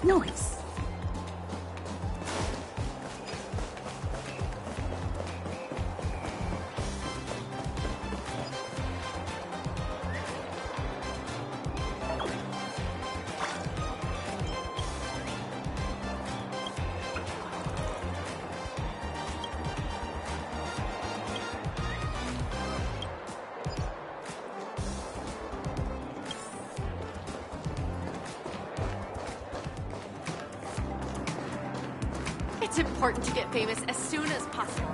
Noise. It's important to get famous as soon as possible.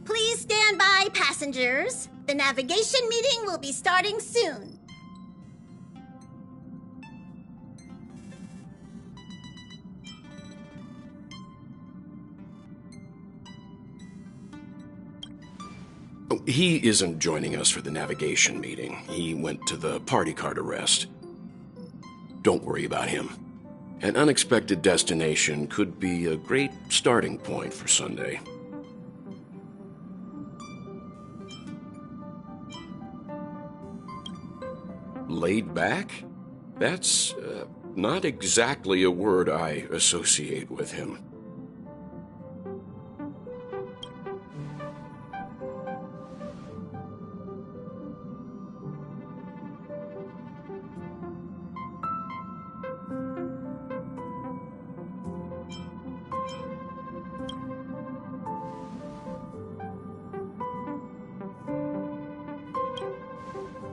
Please stand by, passengers. The navigation meeting will be starting soon. He isn't joining us for the navigation meeting. He went to the party card arrest. Don't worry about him. An unexpected destination could be a great starting point for Sunday. Laid back? That's not exactly a word I associate with him.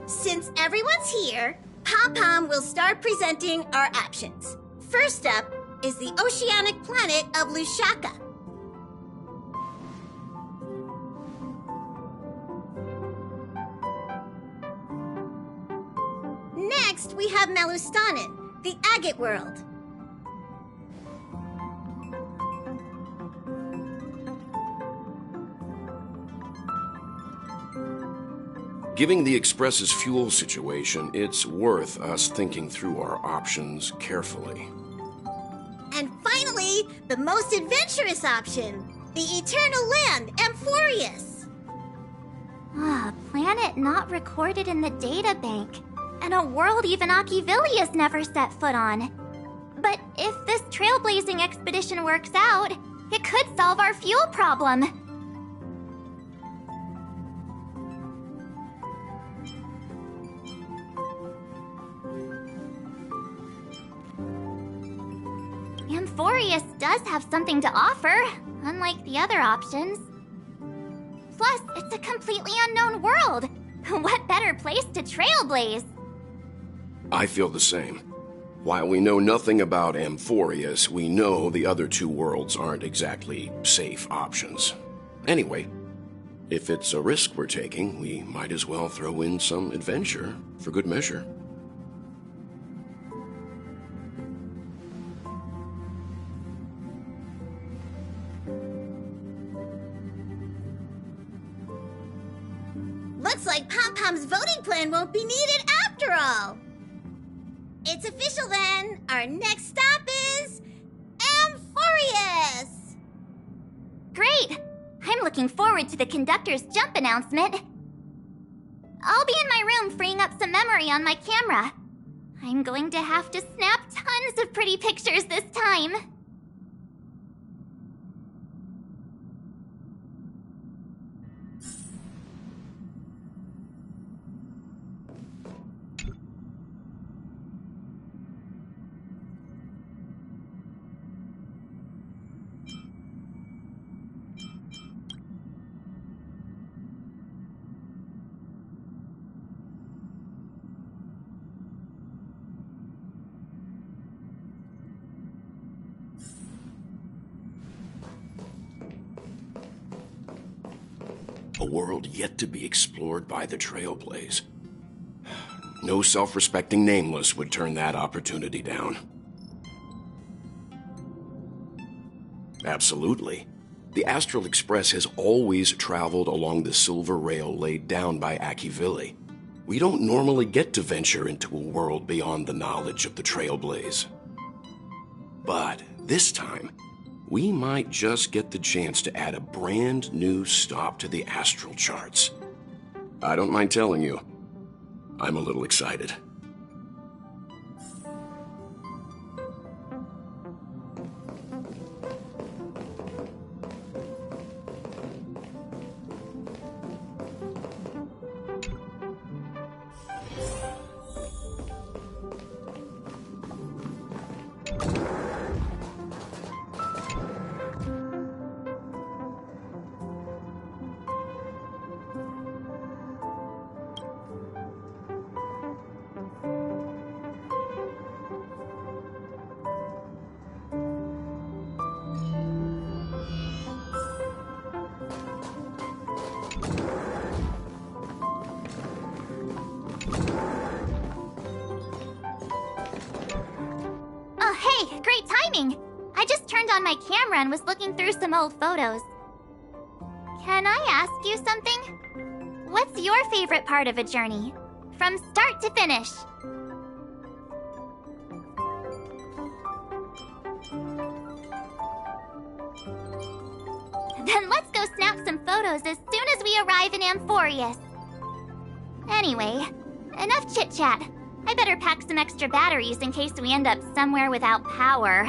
Since everyone's here, Pom-Pom will start presenting our options. First up is the oceanic planet of Lushaka. Next, we have Melustanin, the agate world. Given the Express's fuel situation, it's worth us thinking through our options carefully. And finally, the most adventurous option, the eternal land, Amphorius. A planet not recorded in the data bank, and a world even Akivilius never set foot on. But if this trailblazing expedition works out, it could solve our fuel problem. Amphorius does have something to offer, unlike the other options. Plus, it's a completely unknown world. What better place to trailblaze? I feel the same. While we know nothing about Amphorius, we know the other two worlds aren't exactly safe options. Anyway, if it's a risk we're taking, we might as well throw in some adventure for good measure. Looks like Pom-Pom's voting plan won't be needed after all. It's official then. Our next stop is great! I'm looking forward to the conductor's jump announcement. I'll be in my room freeing up some memory on my camera. I'm going to have to snap tons of pretty pictures this time. A world yet to be explored by the Trailblaze. No self-respecting nameless would turn that opportunity down. Absolutely. The Astral Express has always traveled along the silver rail laid down by Akivili. We don't normally get to venture into a world beyond the knowledge of the Trailblaze. But this time, we might just get the chance to add a brand new stop to the astral charts. I don't mind telling you, I'm a little excited. Oh, hey, great timing! I just turned on my camera and was looking through some old photos. Can I ask you something? What's your favorite part of a journey? From start to finish? Then let's go snap some photos as soon as we arrive in Amphorius. Anyway, enough chit-chat. I better pack some extra batteries in case we end up somewhere without power.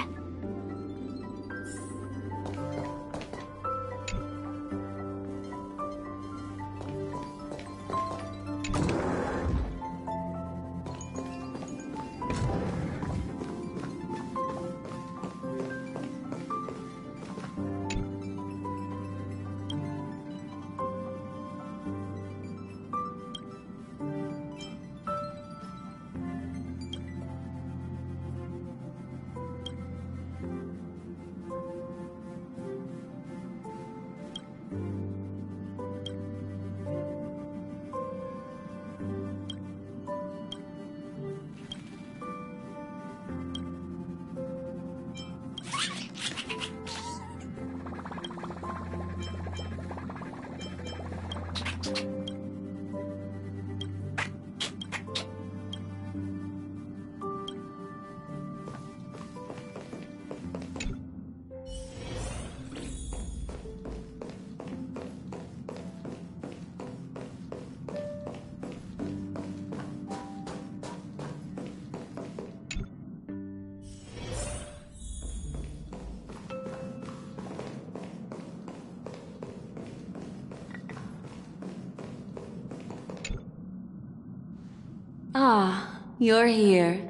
Ah, you're here.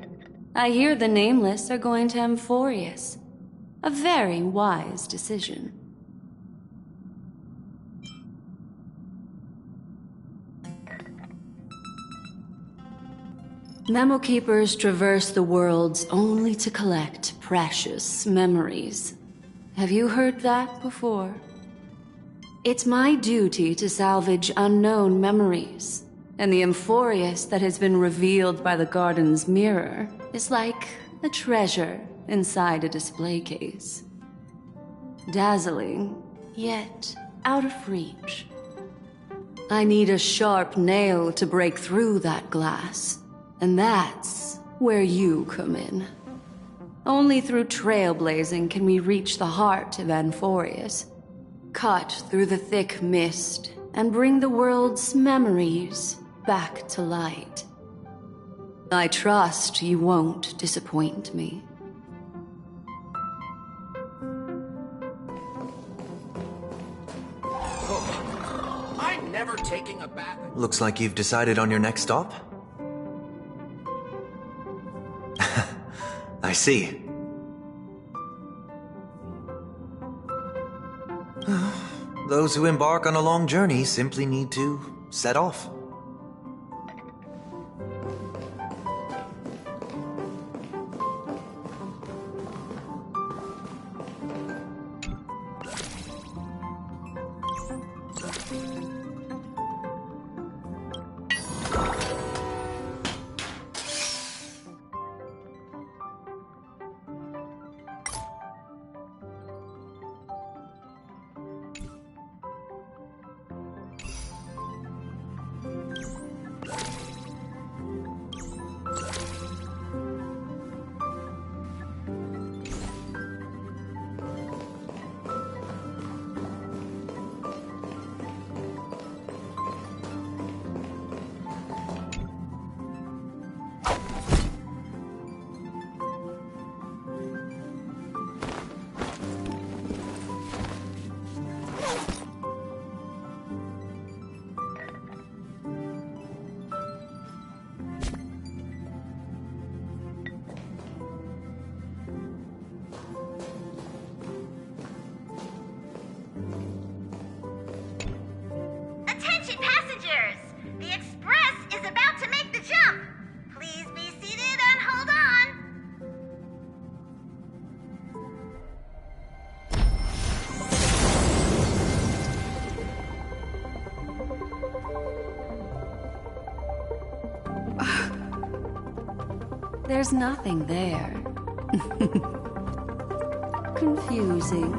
I hear the Nameless are going to Amphorius. A very wise decision. Memo Keepers traverse the worlds only to collect precious memories. Have you heard that before? It's my duty to salvage unknown memories, and the Amphorius that has been revealed by the garden's mirror is like a treasure inside a display case. Dazzling, yet out of reach. I need a sharp nail to break through that glass, and that's where you come in. Only through trailblazing can we reach the heart of Amphorius. cut through the thick mist and bring the world's memories back to light. I trust you won't disappoint me. I'm never taking a bath. Looks like you've decided on your next stop. I see. Those who embark on a long journey simply need to set off. Attention passengers! The express is about to make the jump. Please be seated and hold on. There's nothing there. Confusing.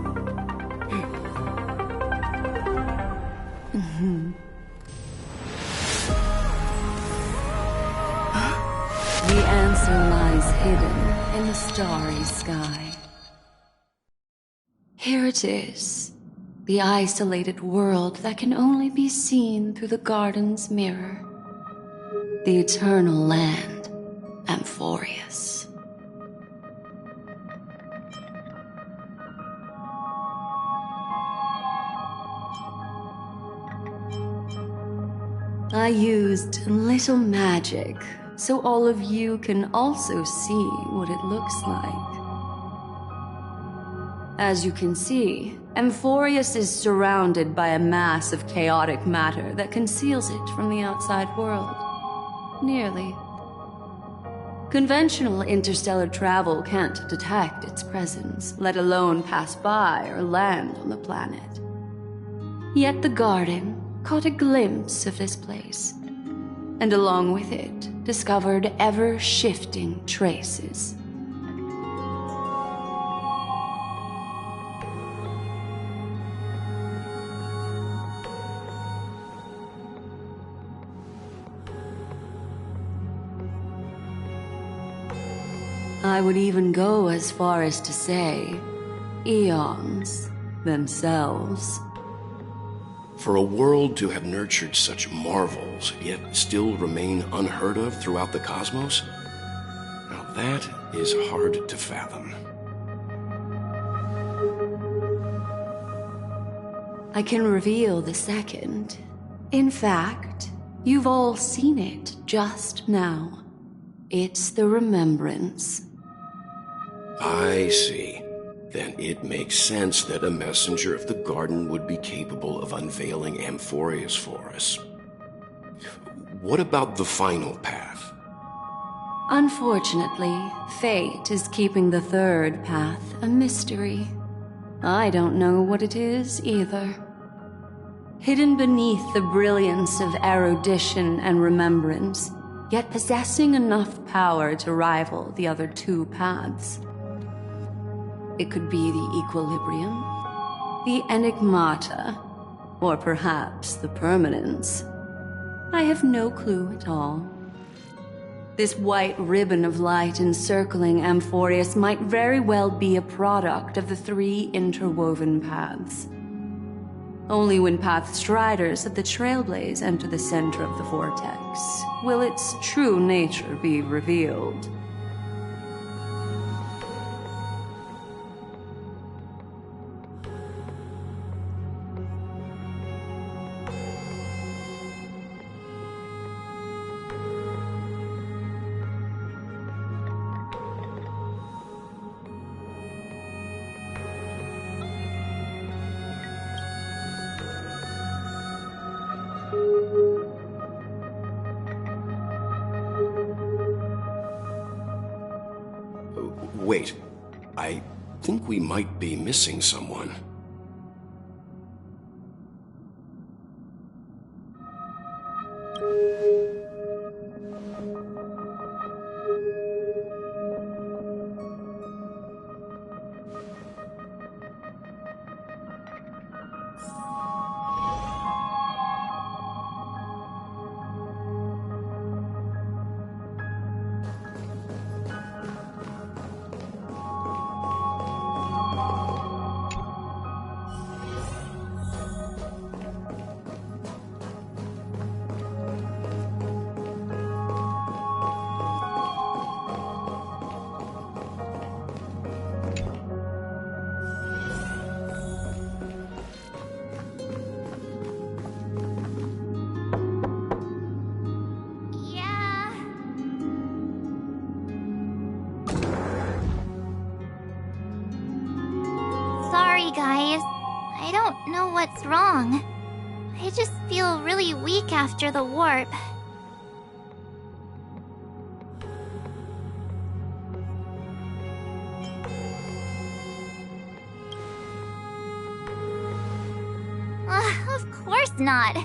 The answer lies hidden in the starry sky. Here it is, the isolated world that can only be seen through the garden's mirror. The eternal land, Amphorius. I used a little magic so all of you can also see what it looks like. As you can see, Amphorius is surrounded by a mass of chaotic matter that conceals it from the outside world. Nearly. Conventional interstellar travel can't detect its presence, let alone pass by or land on the planet. Yet the garden caught a glimpse of this place, and along with it, discovered ever-shifting traces. I would even go as far as to say, eons themselves. For a world to have nurtured such marvels, yet still remain unheard of throughout the cosmos? Now that is hard to fathom. I can reveal the second. In fact, you've all seen it just now. It's the remembrance. I see. Then it makes sense that a messenger of the garden would be capable of unveiling Amphorius for us. What about the final path? Unfortunately, fate is keeping the third path a mystery. I don't know what it is either. Hidden beneath the brilliance of erudition and remembrance, yet possessing enough power to rival the other two paths. It could be the equilibrium, the enigmata, or perhaps the permanence. I have no clue at all. This white ribbon of light encircling Amphorius might very well be a product of the three interwoven paths. Only when Path Striders of the Trailblaze enter the center of the vortex will its true nature be revealed. Wait, I think we might be missing someone. Yeah. Sorry, guys. I don't know what's wrong. I just feel really weak after the warp. Of course not.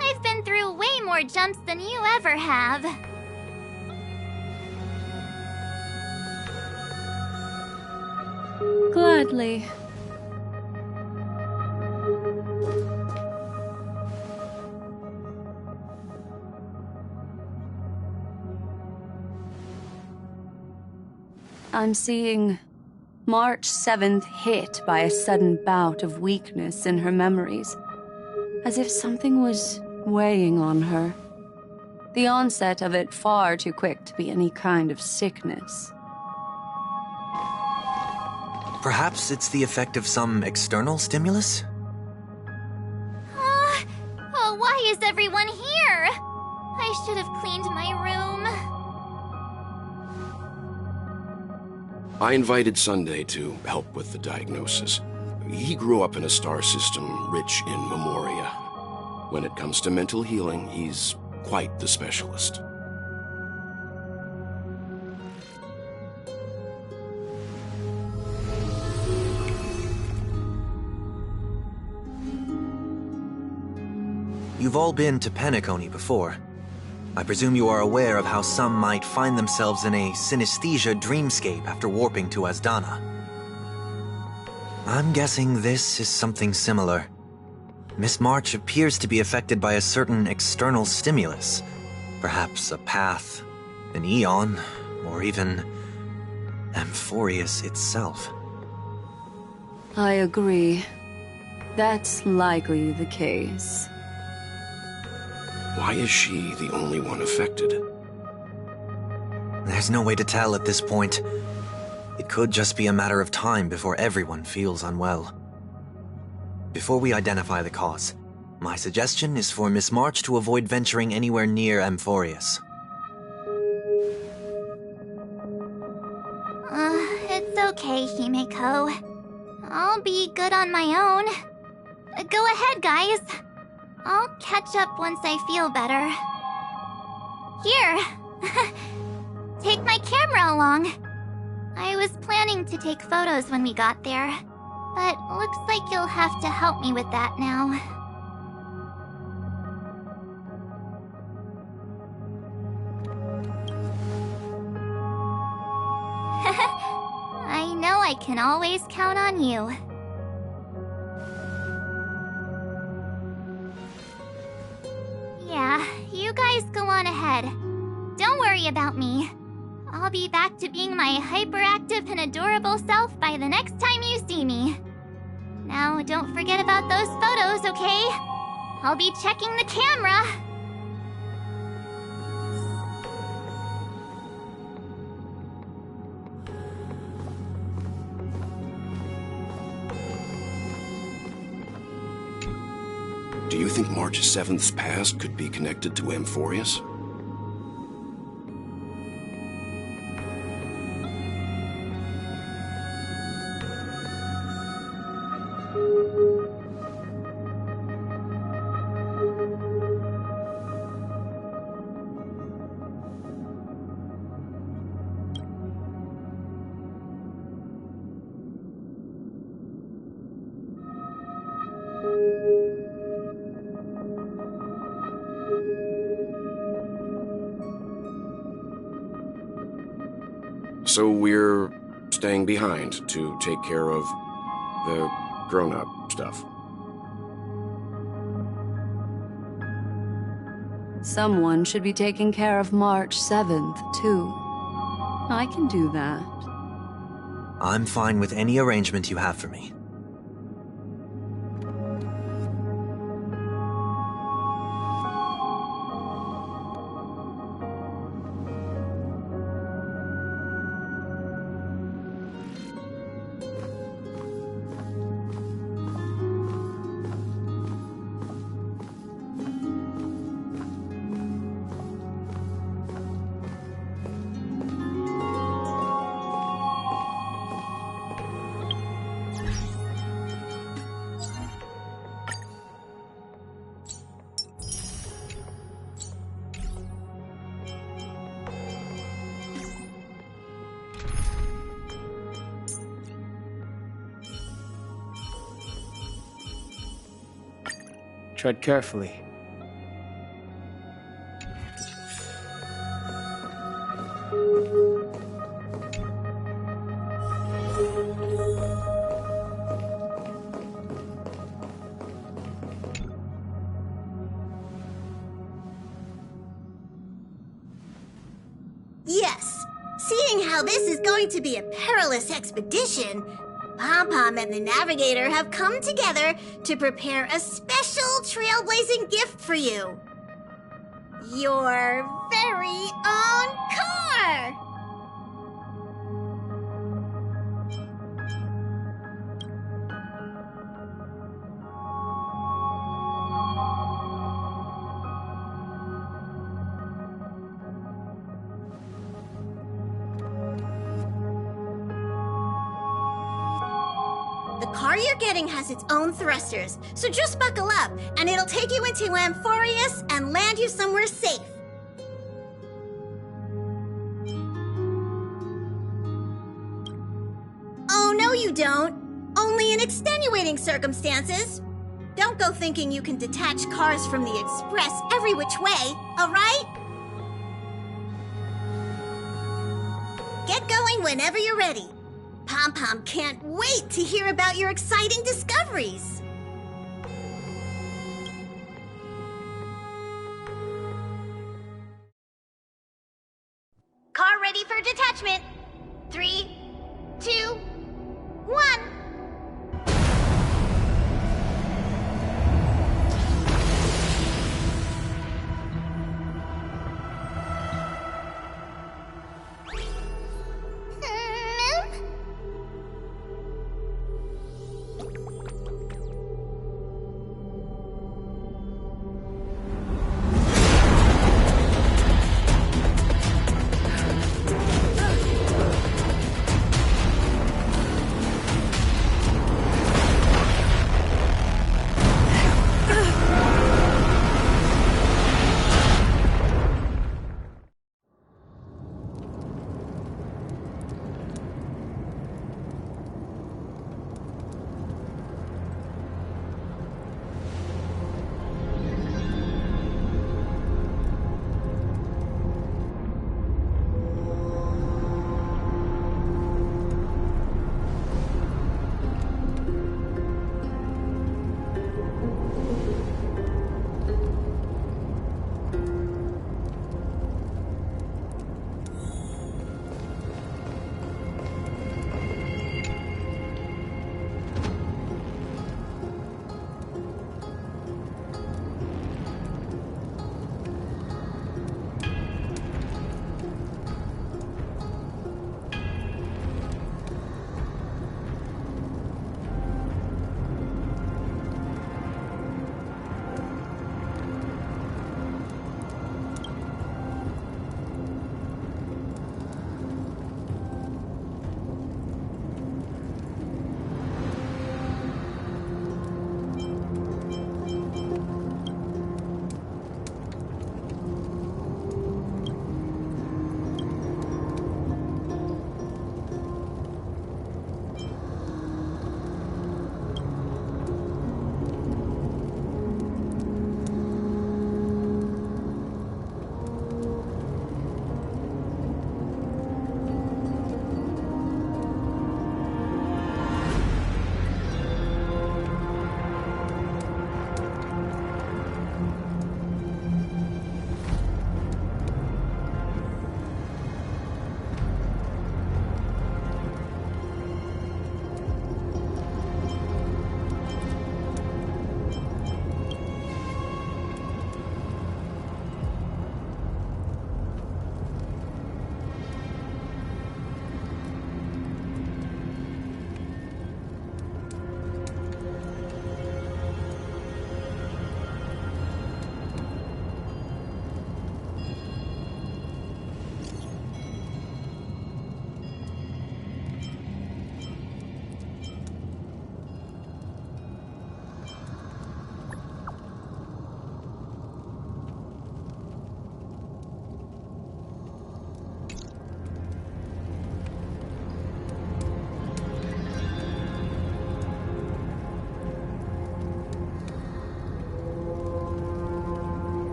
I've been through way more jumps than you ever have. Gladly. I'm seeing March 7th hit by a sudden bout of weakness in her memories, as if something was weighing on her. The onset of it far too quick to be any kind of sickness. Perhaps it's the effect of some external stimulus? Oh, why is everyone here? I should have cleaned my room. I invited Sunday to help with the diagnosis. He grew up in a star system rich in memoria. When it comes to mental healing, he's quite the specialist. You've all been to Penacony before. I presume you are aware of how some might find themselves in a synesthesia dreamscape after warping to Asdana. I'm guessing this is something similar. Miss March appears to be affected by a certain external stimulus. Perhaps a path, an eon, or even Amphorius itself. I agree. That's likely the case. Why is she the only one affected? There's no way to tell at this point. It could just be a matter of time before everyone feels unwell. Before we identify the cause, my suggestion is for Miss March to avoid venturing anywhere near Amphorius. It's okay, Himeko. I'll be good on my own. Go ahead, guys. I'll catch up once I feel better. Here. Take my camera along. I was planning to take photos when we got there, but looks like you'll have to help me with that now. I know I can always count on you. Yeah, you guys go on ahead. Don't worry about me. I'll be back to being my hyperactive and adorable self by the next time you see me. Now Now, don't forget about those photos, okay? I'll be checking the camera. Do you think March 7th's past could be connected to Amphorius? So we're staying behind to take care of the grown-up stuff. Someone should be taking care of March 7th, too. I can do that. I'm fine with any arrangement you have for me. Tread carefully. Yes, seeing how this is going to be a perilous expedition, Pom-Pom and the Navigator have come together to prepare a special trailblazing gift for you. Your very own car! The car you're getting has its own thrusters, so just buckle up, and it'll take you into Amphorius and land you somewhere safe. Oh, no you don't. Only in extenuating circumstances. Don't go thinking you can detach cars from the Express every which way, all right? Get going whenever you're ready. Pom-Pom can't wait to hear about your exciting discoveries. Car ready for detachment. 3, 2, 1.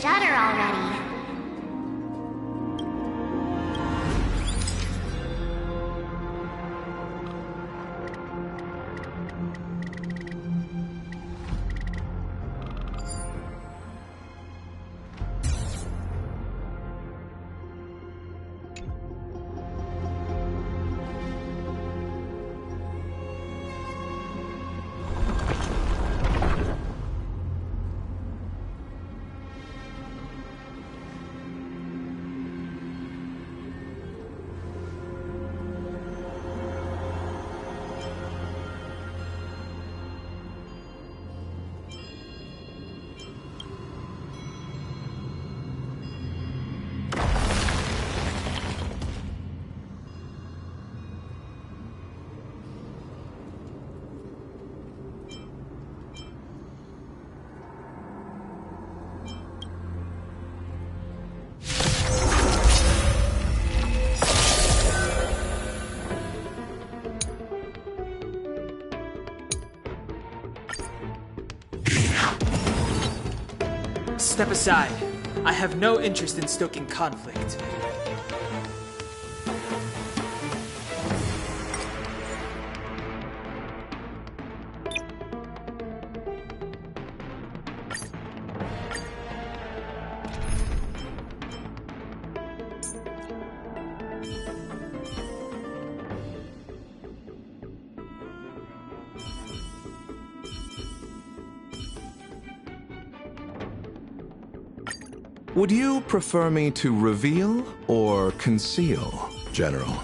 shudder already. Step aside. I have no interest in stoking conflict. Would you prefer me to reveal or conceal, General?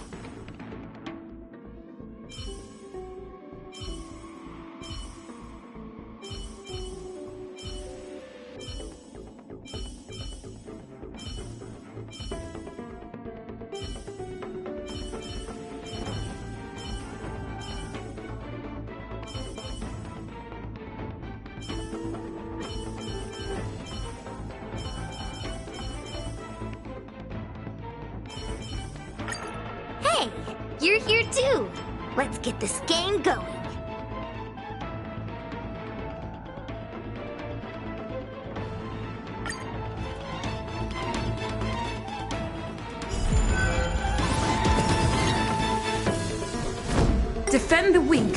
Hey, you're here too. Let's get this game going. Defend the wing.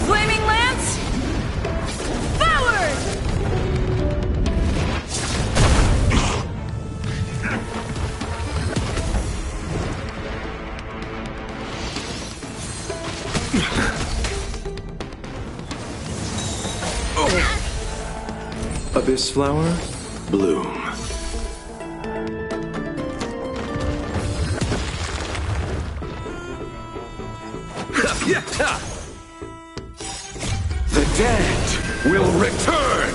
Flaming lance! Forward! Abyss flower, bloom. The dead will return!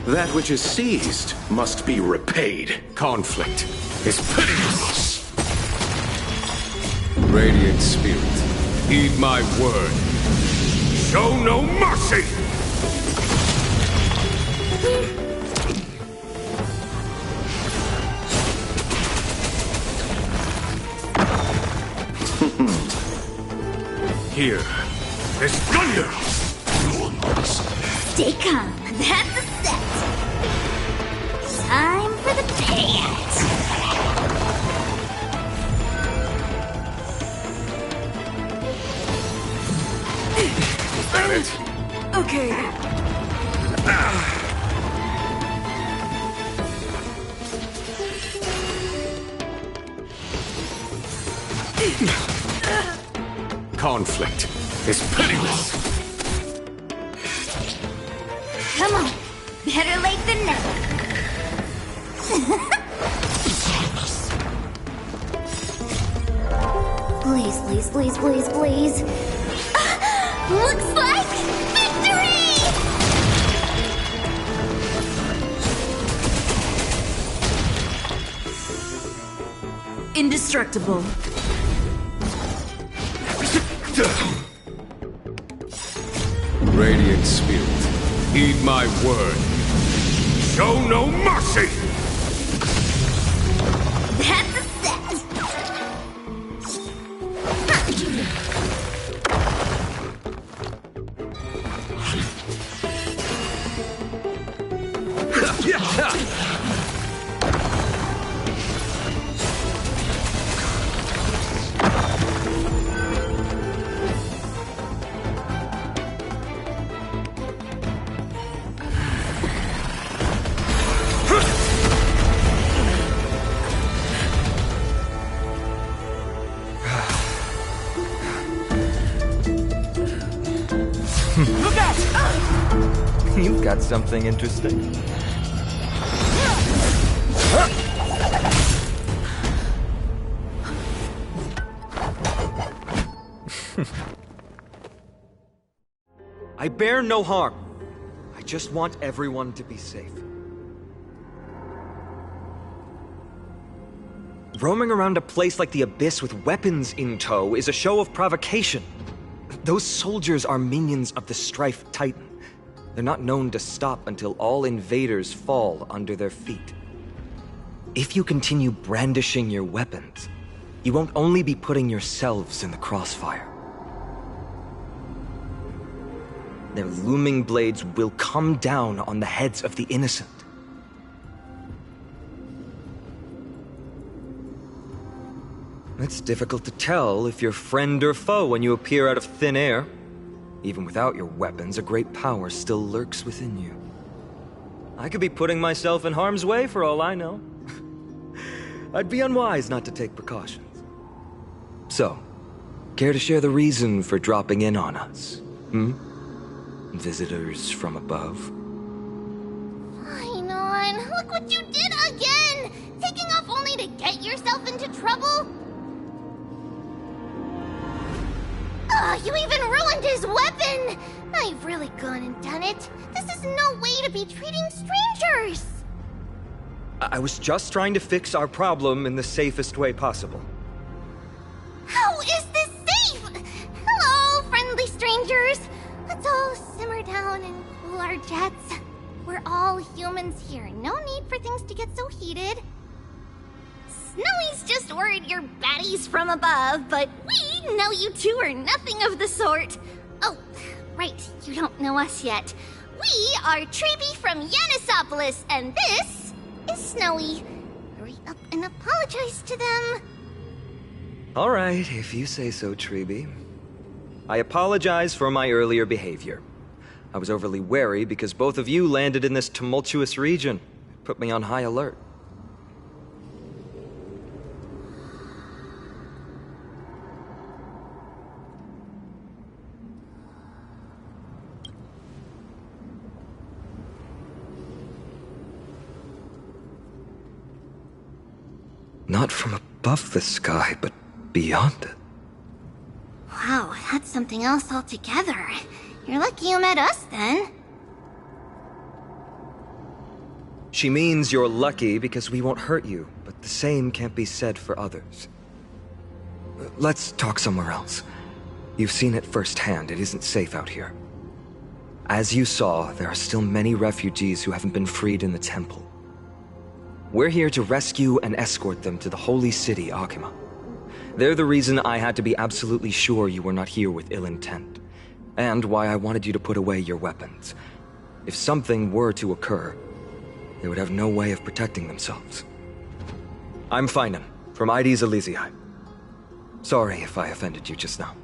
That which is seized must be repaid. Conflict is pitiless. Radiant Spirit, heed my word. Show no mercy! Here is thunder! Stay calm. That's a set. Time for the payout. That it? Okay. Conflict is pitiless. Come on. Better late than never. Please, please, please, please, please. Looks like victory! Indestructible. Radiant Spirit, heed my word. Show no mercy! That's a set. Got something interesting? I bear no harm. I just want everyone to be safe. Roaming around a place like the Abyss with weapons in tow is a show of provocation. Those soldiers are minions of the Strife Titan. They're not known to stop until all invaders fall under their feet. If you continue brandishing your weapons, you won't only be putting yourselves in the crossfire. Their looming blades will come down on the heads of the innocent. It's difficult to tell if you're friend or foe when you appear out of thin air. Even without your weapons, a great power still lurks within you. I could be putting myself in harm's way for all I know. I'd be unwise not to take precautions. So, care to share the reason for dropping in on us? Visitors from above? Fine on, look what you did again! Taking off only to get yourself into trouble? You even ruined his weapon! Now you've really gone and done it. This is no way to be treating strangers! I was just trying to fix our problem in the safest way possible. How is this safe? Hello, friendly strangers. Let's all simmer down and cool our jets. We're all humans here. No need for things to get so heated. Snowy's just worried you're baddies from above, but we know you two are nothing of the sort. Oh, right, you don't know us yet. We are Treeby from Yanisopolis, and this is Snowy. Hurry up and apologize to them. All right, if you say so, Treeby. I apologize for my earlier behavior. I was overly wary because both of you landed in this tumultuous region. It put me on high alert. Not from above the sky, but beyond it. Wow, that's something else altogether. You're lucky you met us, then. She means you're lucky because we won't hurt you, but the same can't be said for others. Let's talk somewhere else. You've seen it firsthand, it isn't safe out here. As you saw, there are still many refugees who haven't been freed in the temple. We're here to rescue and escort them to the holy city, Akima. They're the reason I had to be absolutely sure you were not here with ill intent, and why I wanted you to put away your weapons. If something were to occur, they would have no way of protecting themselves. I'm Finan, from Ides Elysiae. Sorry if I offended you just now.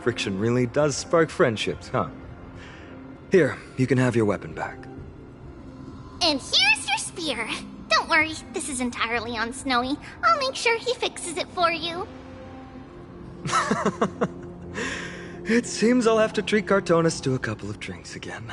Friction really does spark friendships, huh? Here, you can have your weapon back. And here's your spear. Don't worry, this is entirely on Snowy. I'll make sure he fixes it for you. It seems I'll have to treat Cartonis to a couple of drinks again.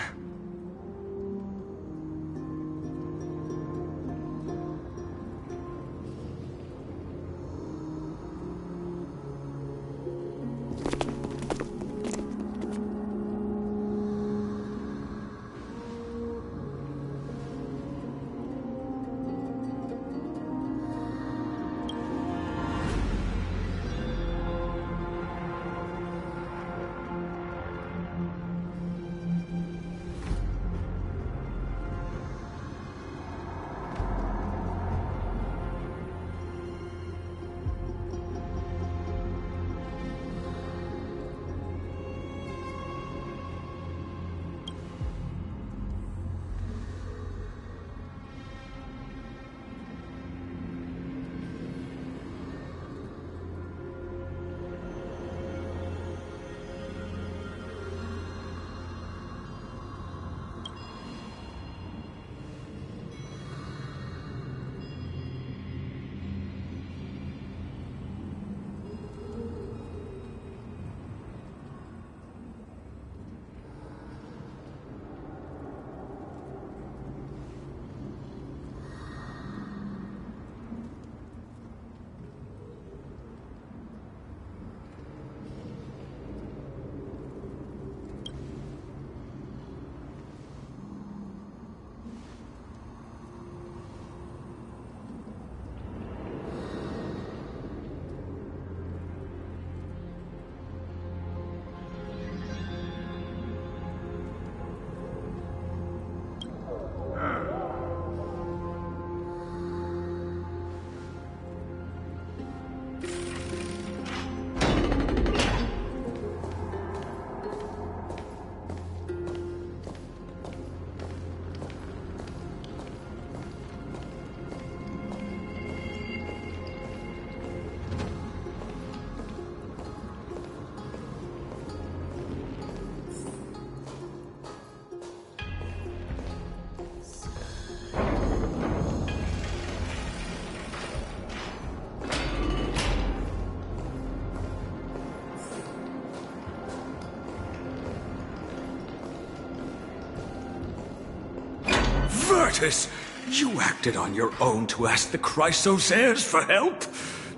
Virtus, you acted on your own to ask the Chrysos heirs for help?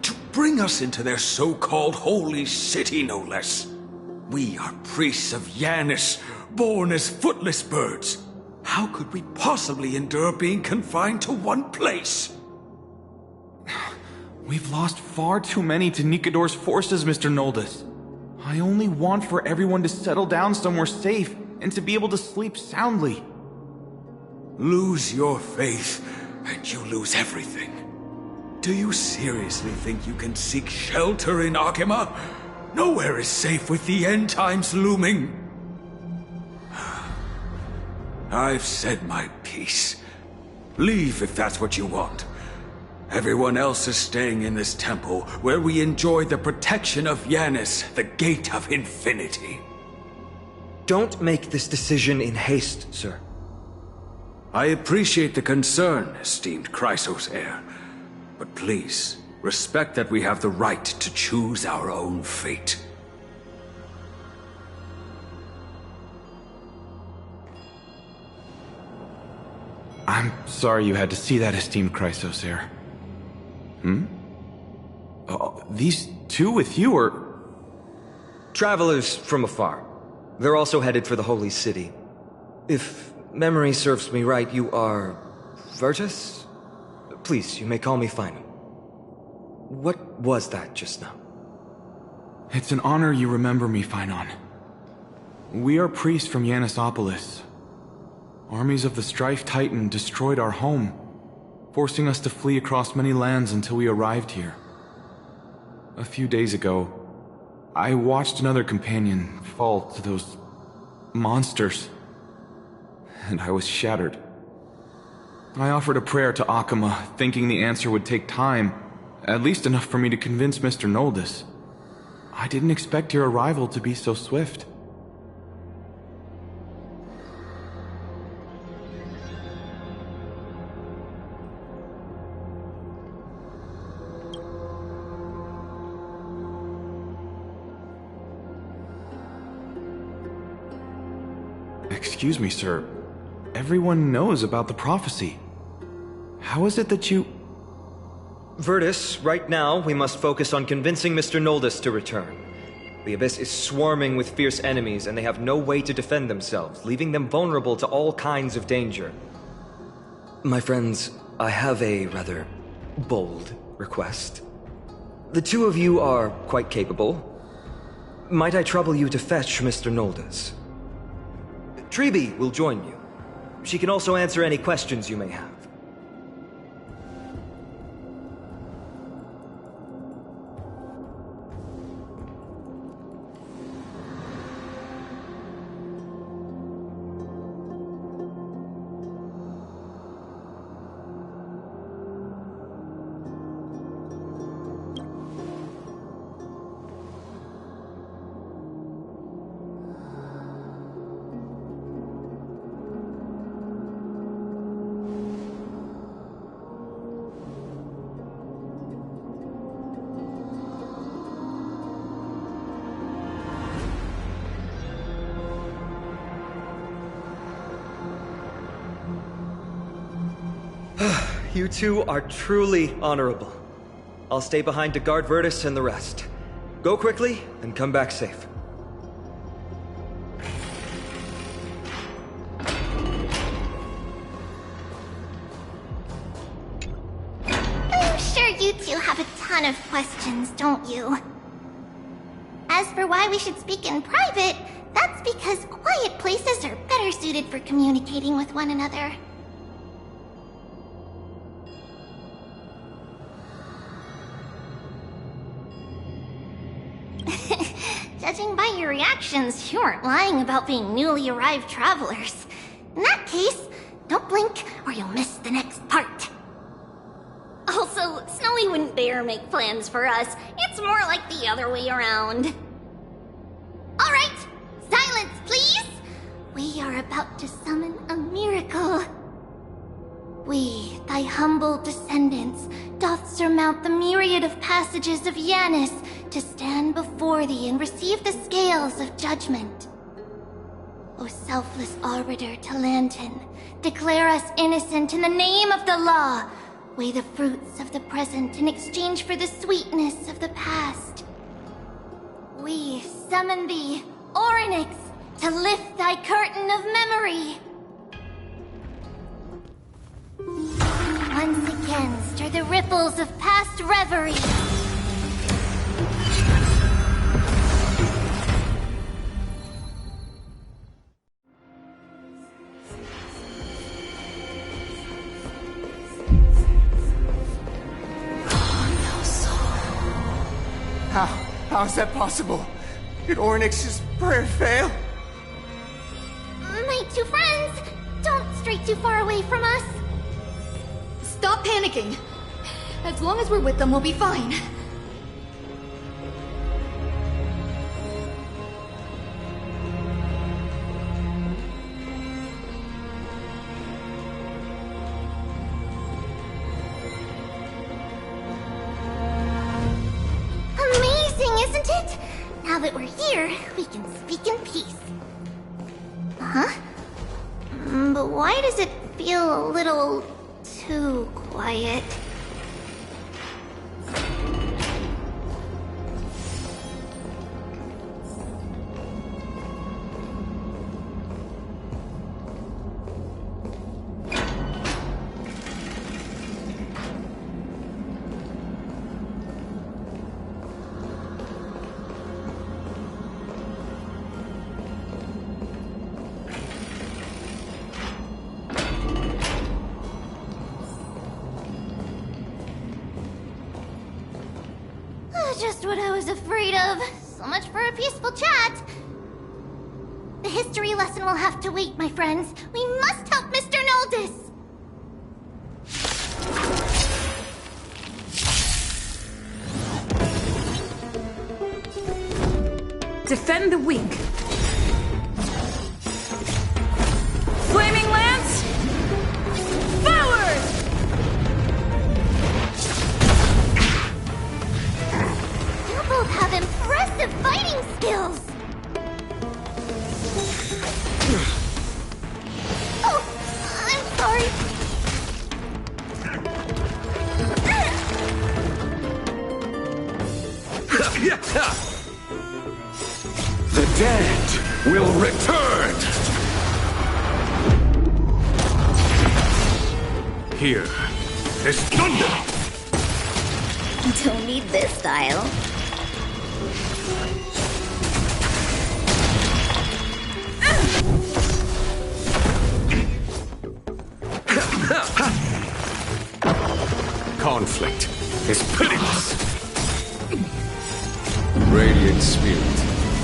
To bring us into their so-called holy city, no less. We are priests of Yanis, born as footless birds. How could we possibly endure being confined to one place? We've lost far too many to Nikador's forces, Mr. Noldus. I only want for everyone to settle down somewhere safe and to be able to sleep soundly. Lose your faith, and you lose everything. Do you seriously think you can seek shelter in Akima? Nowhere is safe with the end times looming. I've said my piece. Leave if that's what you want. Everyone else is staying in this temple, where we enjoy the protection of Yanis, the Gate of Infinity. Don't make this decision in haste, sir. I appreciate the concern, esteemed Chrysos heir. But please, respect that we have the right to choose our own fate. I'm sorry you had to see that, esteemed Chrysos heir. These two with you are... Travelers from afar. They're also headed for the Holy City. If memory serves me right, you are... Virtus? Please, you may call me Finum. What was that just now? It's an honor you remember me, Finon. We are priests from Yanisopolis. Armies of the Strife Titan destroyed our home, forcing us to flee across many lands until we arrived here. A few days ago, I watched another companion fall to those monsters, and I was shattered. I offered a prayer to Akima, thinking the answer would take time, at least enough for me to convince Mr. Noldus. I didn't expect your arrival to be so swift. Excuse me, sir. Everyone knows about the prophecy. How is it that you... Virtus, right now we must focus on convincing Mr. Noldus to return. The Abyss is swarming with fierce enemies and they have no way to defend themselves, leaving them vulnerable to all kinds of danger. My friends, I have a rather bold request. The two of you are quite capable. Might I trouble you to fetch Mr. Noldus? Treeby will join you. She can also answer any questions you may have. You two are truly honorable. I'll stay behind to guard Virtus and the rest. Go quickly and come back safe. I'm sure you two have a ton of questions, don't you? As for why we should speak in private, that's because quiet places are better suited for communicating with one another. Judging by your reactions, you aren't lying about being newly arrived travelers. In that case, don't blink or you'll miss the next part. Also, Snowy wouldn't dare make plans for us. It's more like the other way around. Alright, silence please! We are about to summon a miracle. We, thy humble descendants, doth surmount the myriad of passages of Yanis to stand before thee and receive the scales of judgment. O selfless arbiter to Lantern, declare us innocent in the name of the law. Weigh the fruits of the present in exchange for the sweetness of the past. We summon thee, Orynyx, to lift thy curtain of memory. Once again stir the ripples of past reverie. How is that possible? Did Orynyx's prayer fail? My two friends, don't stray too far away from us. Stop panicking. As long as we're with them, we'll be fine. Isn't it? Now that we're here, we can speak in peace. Huh? But why does it feel a little too quiet? Just what I was afraid of. So much for a peaceful chat. The history lesson will have to wait, my friends. We must help Mr. Noldis. Defend the weak. Flaming Lance! Forward! You both have impressive fighting skills! Oh, I'm sorry. The dead will return! Here is thunder! Don't need this style. Conflict is pitiless. Radiant Spirit,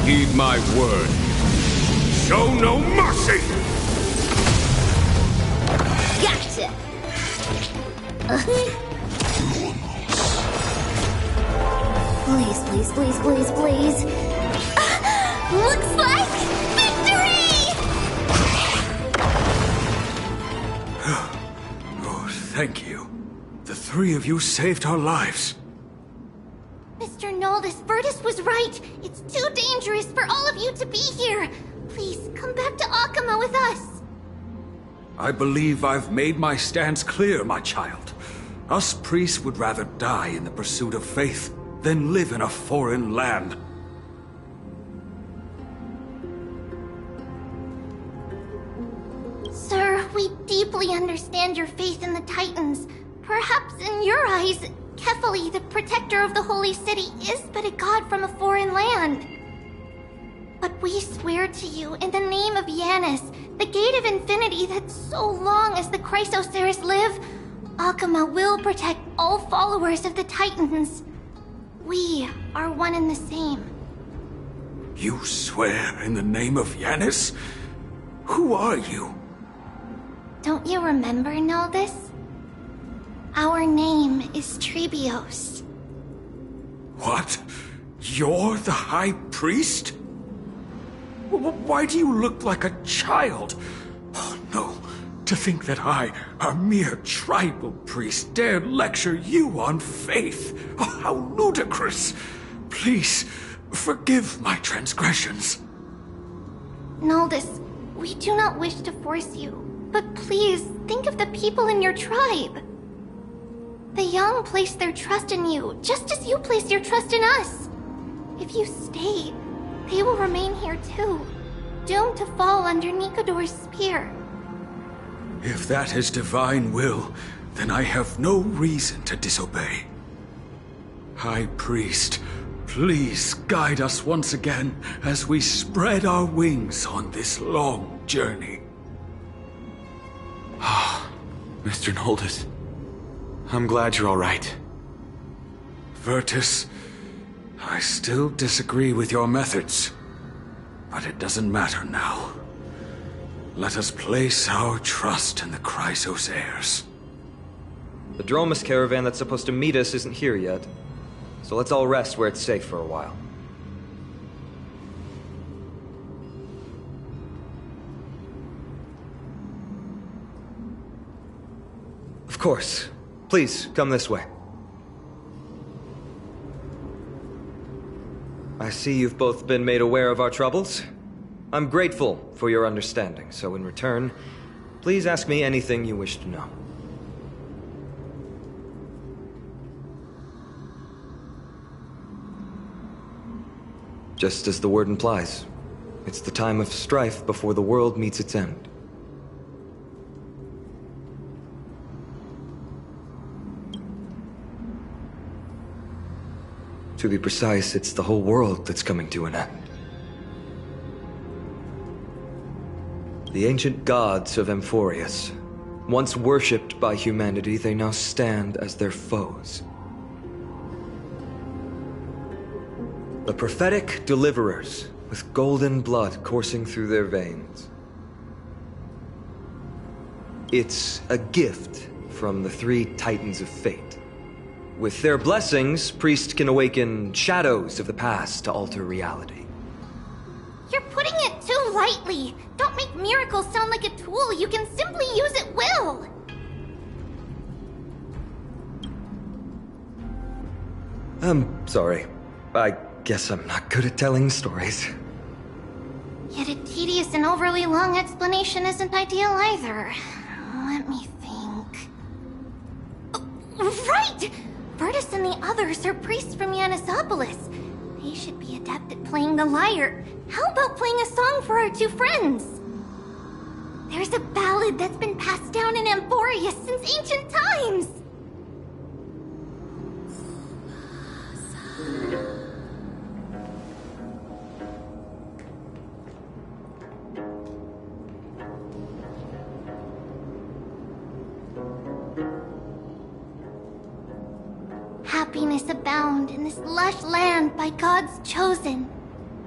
heed my word. Show no mercy! Gotcha! Please, please, please, please, please. Looks like victory! Oh, thank you. The three of you saved our lives. Mr. Noldis, Virtus was right. It's too dangerous for all of you to be here. Please, come back to Akama with us. I believe I've made my stance clear, my child. Us priests would rather die in the pursuit of faith than live in a foreign land. Sir, we deeply understand your faith in the Titans. Perhaps in your eyes, Kefali, the protector of the Holy City, is but a god from a foreign land. But we swear to you, in the name of Yanis, the Gate of Infinity, that so long as the Chrysoceres live, Akama will protect all followers of the Titans. We are one and the same. You swear in the name of Yanis? Who are you? Don't you remember, Noldis? Our name is Trebios. What? You're the High Priest? Why do you look like a child? Oh, no. To think that I, a mere tribal priest, dared lecture you on faith. Oh, how ludicrous. Please, forgive my transgressions. Noldis, We do not wish to force you, but please think of the people in your tribe. The young place their trust in you, just as you place your trust in us. If you stay, they will remain here too, doomed to fall under Nikodor's spear. If that is divine will, then I have no reason to disobey. High Priest, please guide us once again as we spread our wings on this long journey. Ah, Mr. Noldus. I'm glad you're all right. Virtus, I still disagree with your methods, but it doesn't matter now. Let us place our trust in the Chrysos heirs. The Dromus caravan that's supposed to meet us isn't here yet, so let's all rest where it's safe for a while. Of course. Please, come this way. I see you've both been made aware of our troubles. I'm grateful for your understanding, so in return, please ask me anything you wish to know. Just as the word implies, it's the time of strife before the world meets its end. To be precise, it's the whole world that's coming to an end. The ancient gods of Amphorius, once worshipped by humanity, they now stand as their foes. The prophetic deliverers, with golden blood coursing through their veins. It's a gift from the three Titans of Fate. With their blessings, priests can awaken shadows of the past to alter reality. You're putting it too lightly. Don't make miracles sound like a tool you can simply use at will. I'm sorry. I guess I'm not good at telling stories. Yet a tedious and overly long explanation isn't ideal either. Let me think. Oh, right! Virtus and the others are priests from Yanisopolis. They should be adept at playing the lyre. How about playing a song for our two friends? There's a ballad that's been passed down in Amphorius since ancient times. Happiness abound in this lush land by God's chosen.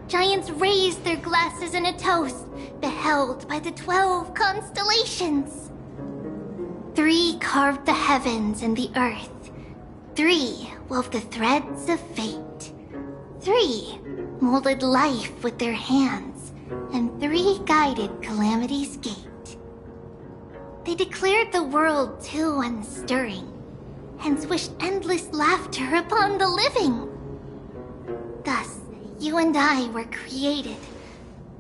Giants raise their glasses in a toast, beheld by the 12 constellations. 3 carved the heavens and the earth. 3 wove the threads of fate. 3 molded life with their hands, and 3 guided calamity's gate. They declared the world too unstirring, hence wished endless laughter upon the living. Thus, you and I were created,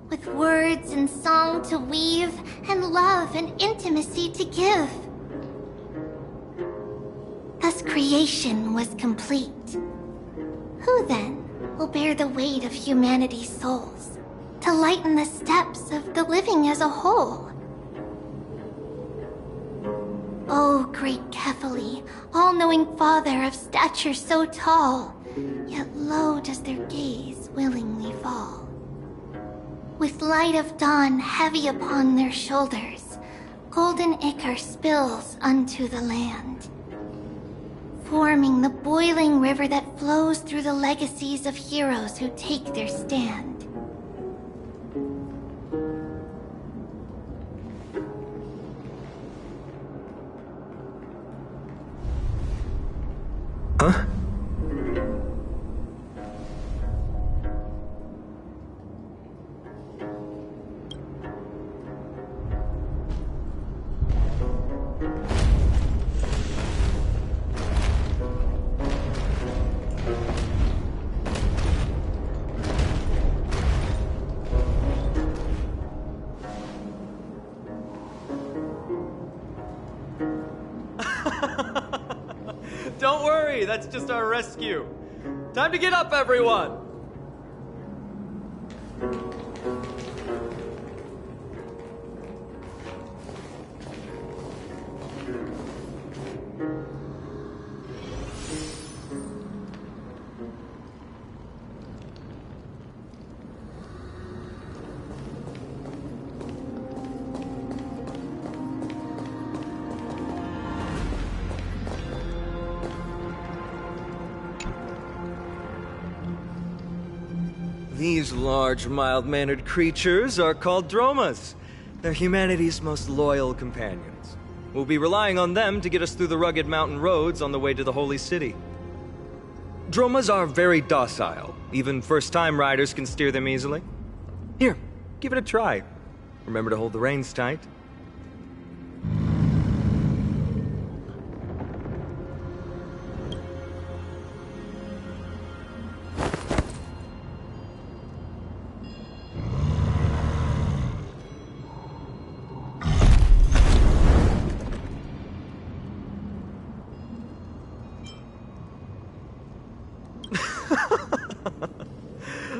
with words and song to weave, and love and intimacy to give. Thus creation was complete. Who then will bear the weight of humanity's souls, to lighten the steps of the living as a whole? O great Kephali, all-knowing Father of stature so tall, yet low does their gaze willingly fall. With light of dawn heavy upon their shoulders, golden ichor spills unto the land, forming the boiling river that flows through the legacies of heroes who take their stand. Huh? worry, that's just our rescue. Time to get up, everyone! These large, mild-mannered creatures are called dromas. They're humanity's most loyal companions. We'll be relying on them to get us through the rugged mountain roads on the way to the Holy City. Dromas are very docile. Even first-time riders can steer them easily. Here, give it a try. Remember to hold the reins tight.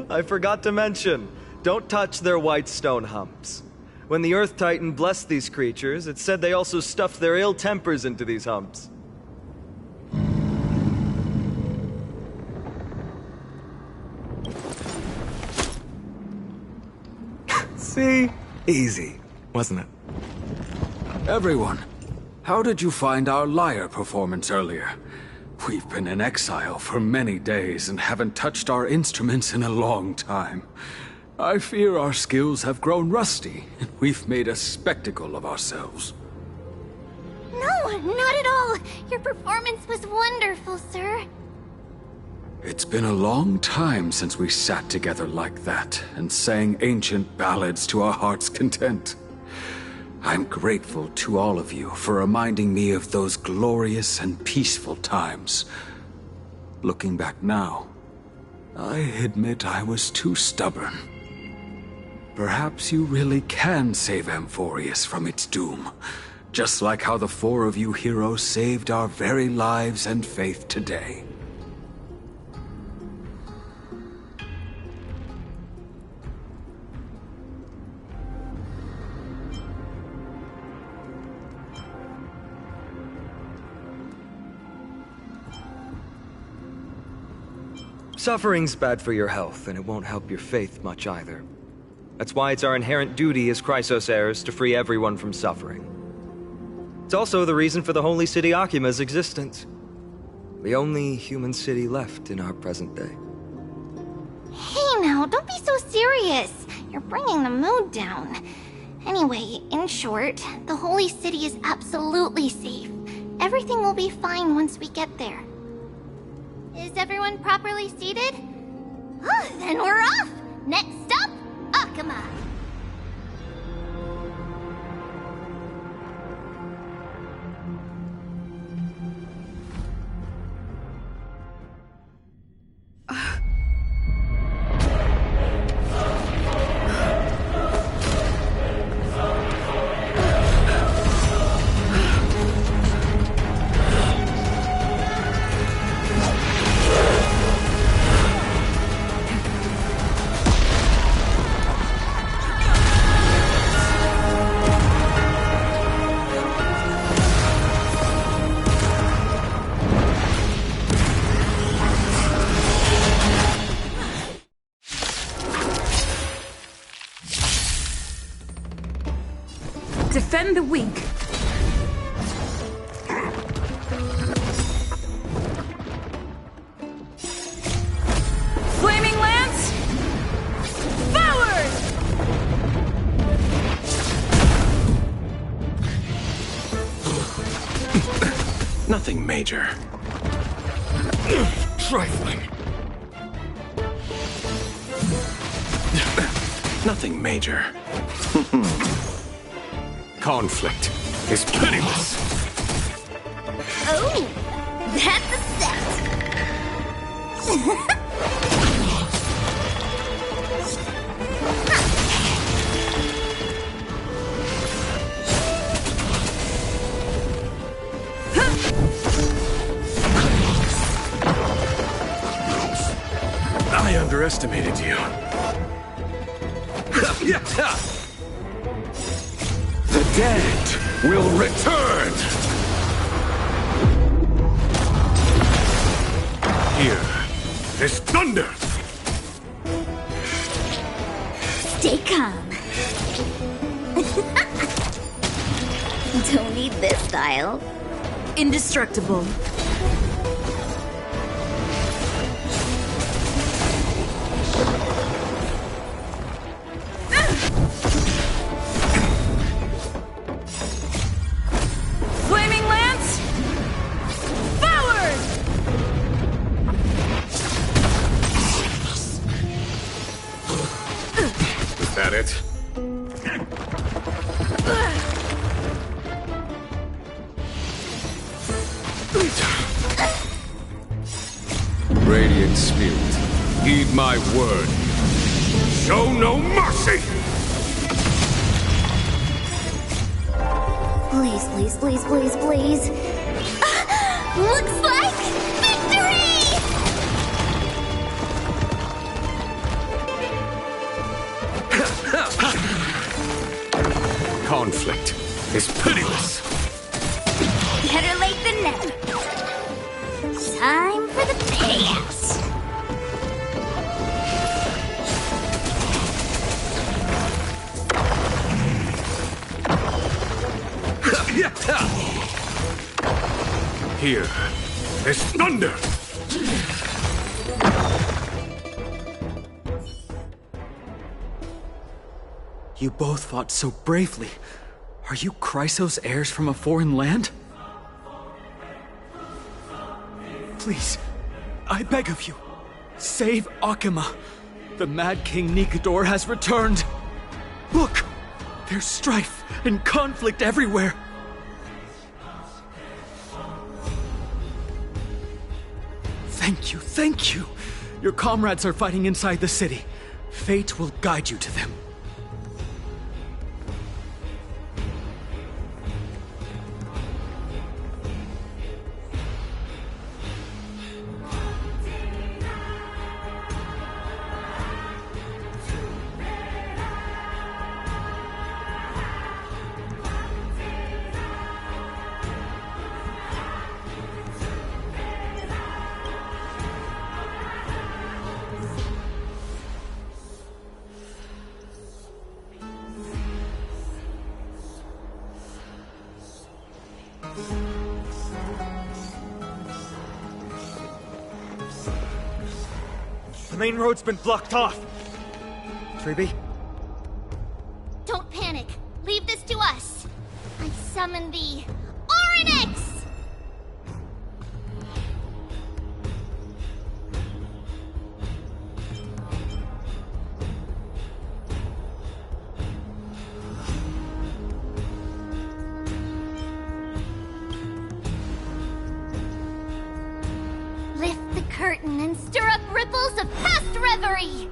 I forgot to mention, don't touch their white stone humps. When the Earth Titan blessed these creatures, it said they also stuffed their ill tempers into these humps. See? Easy, wasn't it? Everyone, how did you find our lyre performance earlier? We've been in exile for many days and haven't touched our instruments in a long time. I fear our skills have grown rusty, and we've made a spectacle of ourselves. No, not at all. Your performance was wonderful, sir. It's been a long time since we sat together like that and sang ancient ballads to our heart's content. I'm grateful to all of you for reminding me of those glorious and peaceful times. Looking back now, I admit I was too stubborn. Perhaps you really can save Amphorius from its doom, just like how the four of you heroes saved our very lives and faith today. Suffering's bad for your health, and it won't help your faith much either. That's why it's our inherent duty as Chrysos heirs to free everyone from suffering. It's also the reason for the Holy City Akima's existence. The only human city left in our present day. Hey now, don't be so serious. You're bringing the mood down. Anyway, in short, the Holy City is absolutely safe. Everything will be fine once we get there. Is everyone properly seated? Oh, then we're off! Next stop, Akama! Defend the weak. Flaming lance! Forward! Nothing major. Trifling. Nothing major. Conflict is pitiless. Oh, that's a set. I underestimated you. The dead will return! Here is thunder! Stay calm. Don't need this style. Indestructible. Flaming Lance! Forward! Is that it? Radiant Spirit, heed my word. Show no mercy! Please, please, please, please, please. Looks like victory! Conflict is pitiless. Better late than never. Time for the payout. Here is thunder! You both fought so bravely. Are you Chrysos heirs from a foreign land? Please, I beg of you, save Akima. The Mad King Nikador has returned. Look, there's strife and conflict everywhere. Thank you, thank you. Your comrades are fighting inside the city. Fate will guide you to them. The main road's been blocked off. Freebie? Don't panic. Leave this to us. I summon the Oryx! Lift the curtain and stir up ripples of past reverie!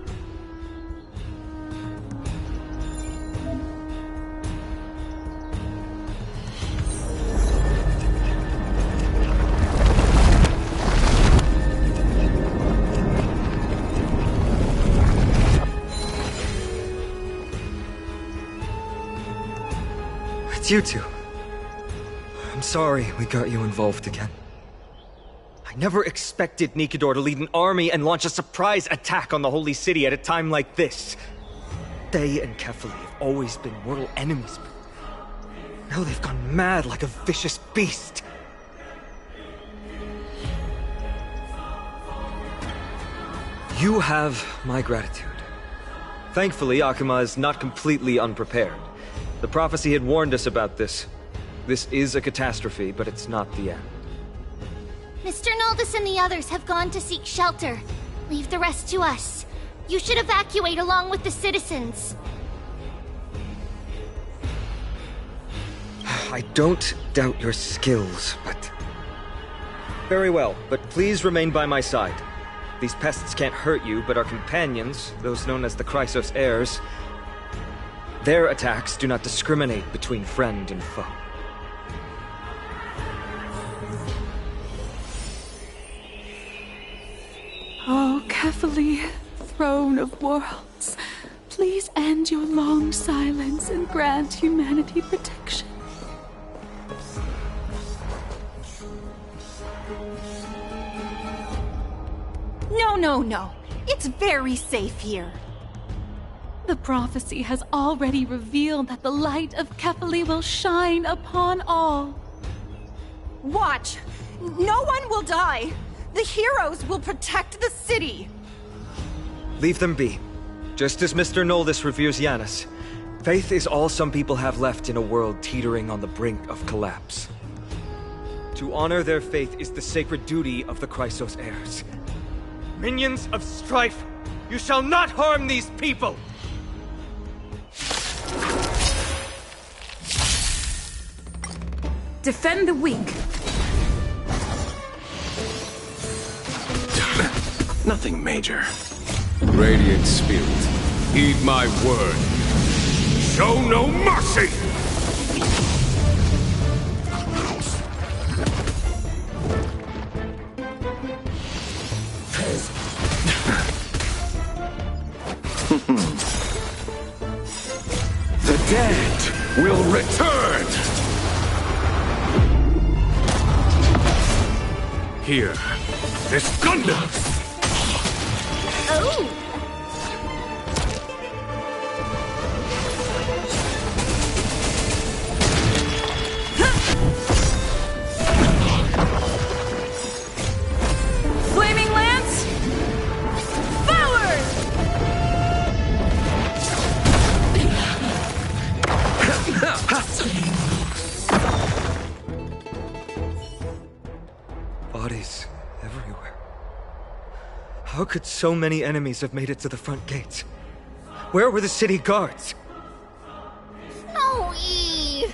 It's you two. I'm sorry we got you involved again. I never expected Nikador to lead an army and launch a surprise attack on the Holy City at a time like this. They and Kefali have always been mortal enemies, but now they've gone mad like a vicious beast. You have my gratitude. Thankfully, Akima is not completely unprepared. The prophecy had warned us about this. This is a catastrophe, but it's not the end. Mr. Naldis and the others have gone to seek shelter. Leave the rest to us. You should evacuate along with the citizens. I don't doubt your skills, but... Very well, but please remain by my side. These pests can't hurt you, but our companions, those known as the Chrysos heirs, their attacks do not discriminate between friend and foe. Oh, Kefali, throne of worlds, please end your long silence and grant humanity protection. No. It's very safe here. The prophecy has already revealed that the light of Kefali will shine upon all. Watch! No one will die! The heroes will protect the city! Leave them be. Just as Mr. Noldis reveres Yanis, faith is all some people have left in a world teetering on the brink of collapse. To honor their faith is the sacred duty of the Chrysos heirs. Minions of strife, you shall not harm these people! Defend the weak. Nothing major. Radiant Spirit, heed my word. Show no mercy! The dead will return! Here, this thunder! Oh! Flaming Lance! Forward! Bodies everywhere. How could so many enemies have made it to the front gates? Where were the city guards? Snowy!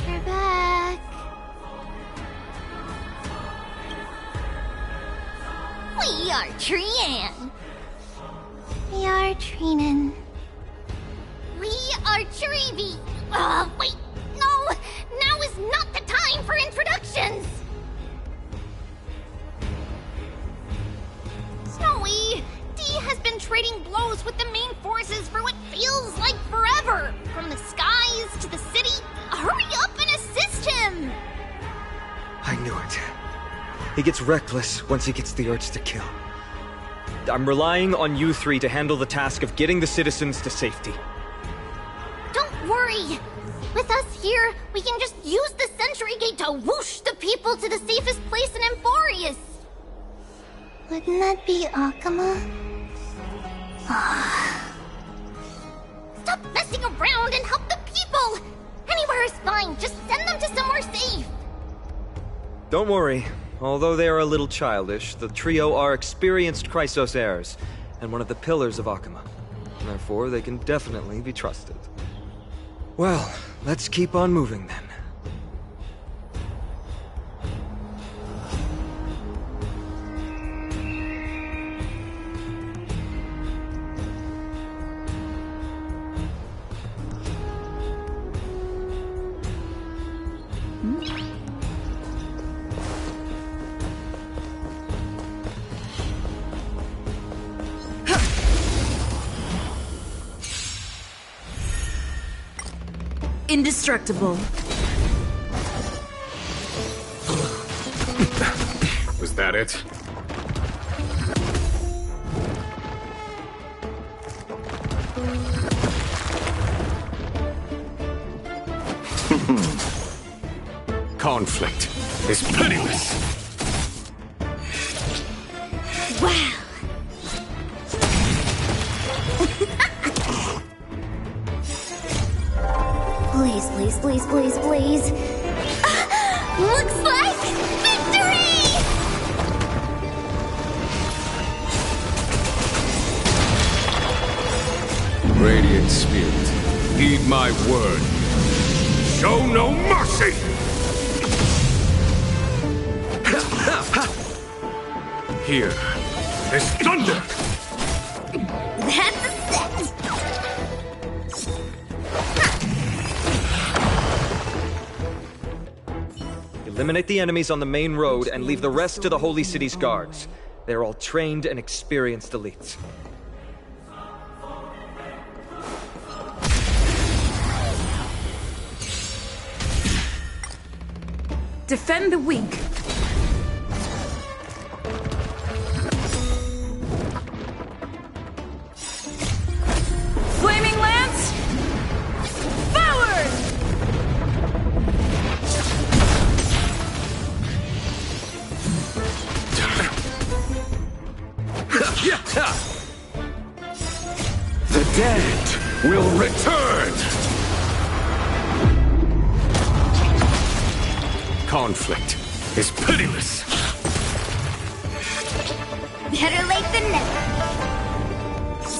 You're back. We are Trian. We are Trinin. We are Trivi. Wait, no! Now is not the time for introductions! Snowy, D has been trading blows with the main forces for what feels like forever. From the skies to the city. Hurry up and assist him! I knew it. He gets reckless once he gets the urge to kill. I'm relying on you three to handle the task of getting the citizens to safety. Don't worry! With us here, we can just use the Sentry Gate to whoosh the people to the safest place in Amphorius! Wouldn't that be Akama? Stop messing around and help the people! Anywhere is fine, just send them to somewhere safe! Don't worry. Although they are a little childish, the trio are experienced Chrysos heirs, and one of the pillars of Akama. Therefore, they can definitely be trusted. Well, let's keep on moving then. Indestructible. Was that it? Conflict is pitiless. Wow! Please. Looks like victory! Radiant Spirit, heed my word. Show no mercy! Here, this thunder! That's a set! Eliminate the enemies on the main road and leave the rest to the Holy City's guards. They're all trained and experienced elites. Defend the weak. Flaming lance! Forward! The dead will return! Conflict is pitiless! Better late than never.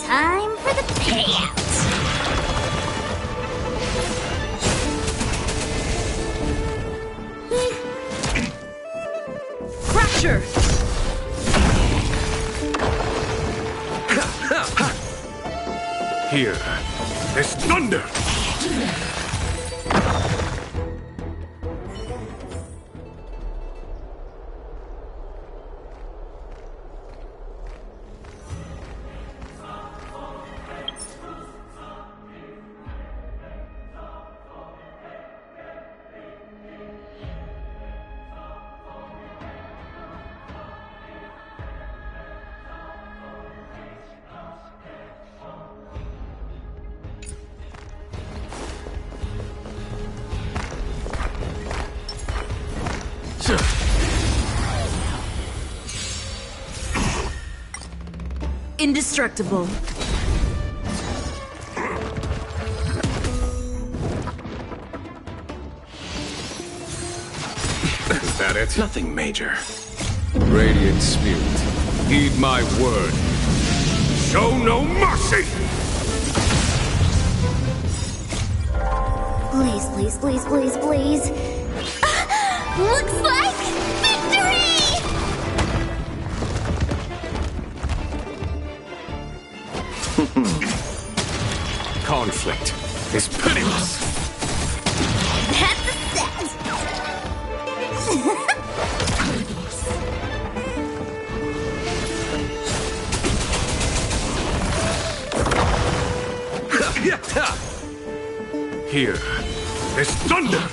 Time for the payout. Fracture! Here is thunder! Indestructible. Is that it? Nothing major. Radiant Spirit, heed my word. Show no mercy! Please, please, please, please, please. Looks like victory! Conflict is pitiless! That's a set! Here is thunder!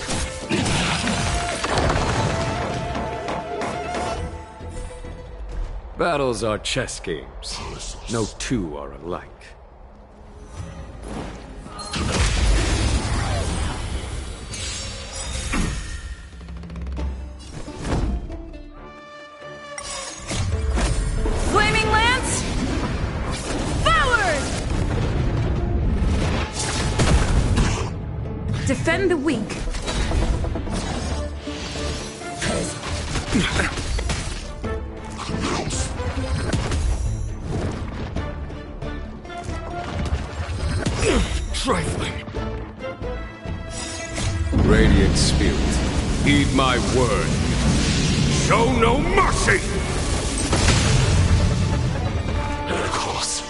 Battles are chess games. No two are alike. Flaming lance! Forward! Defend the weak. Trifling. Radiant Spirit, heed my word. Show no mercy! Of course.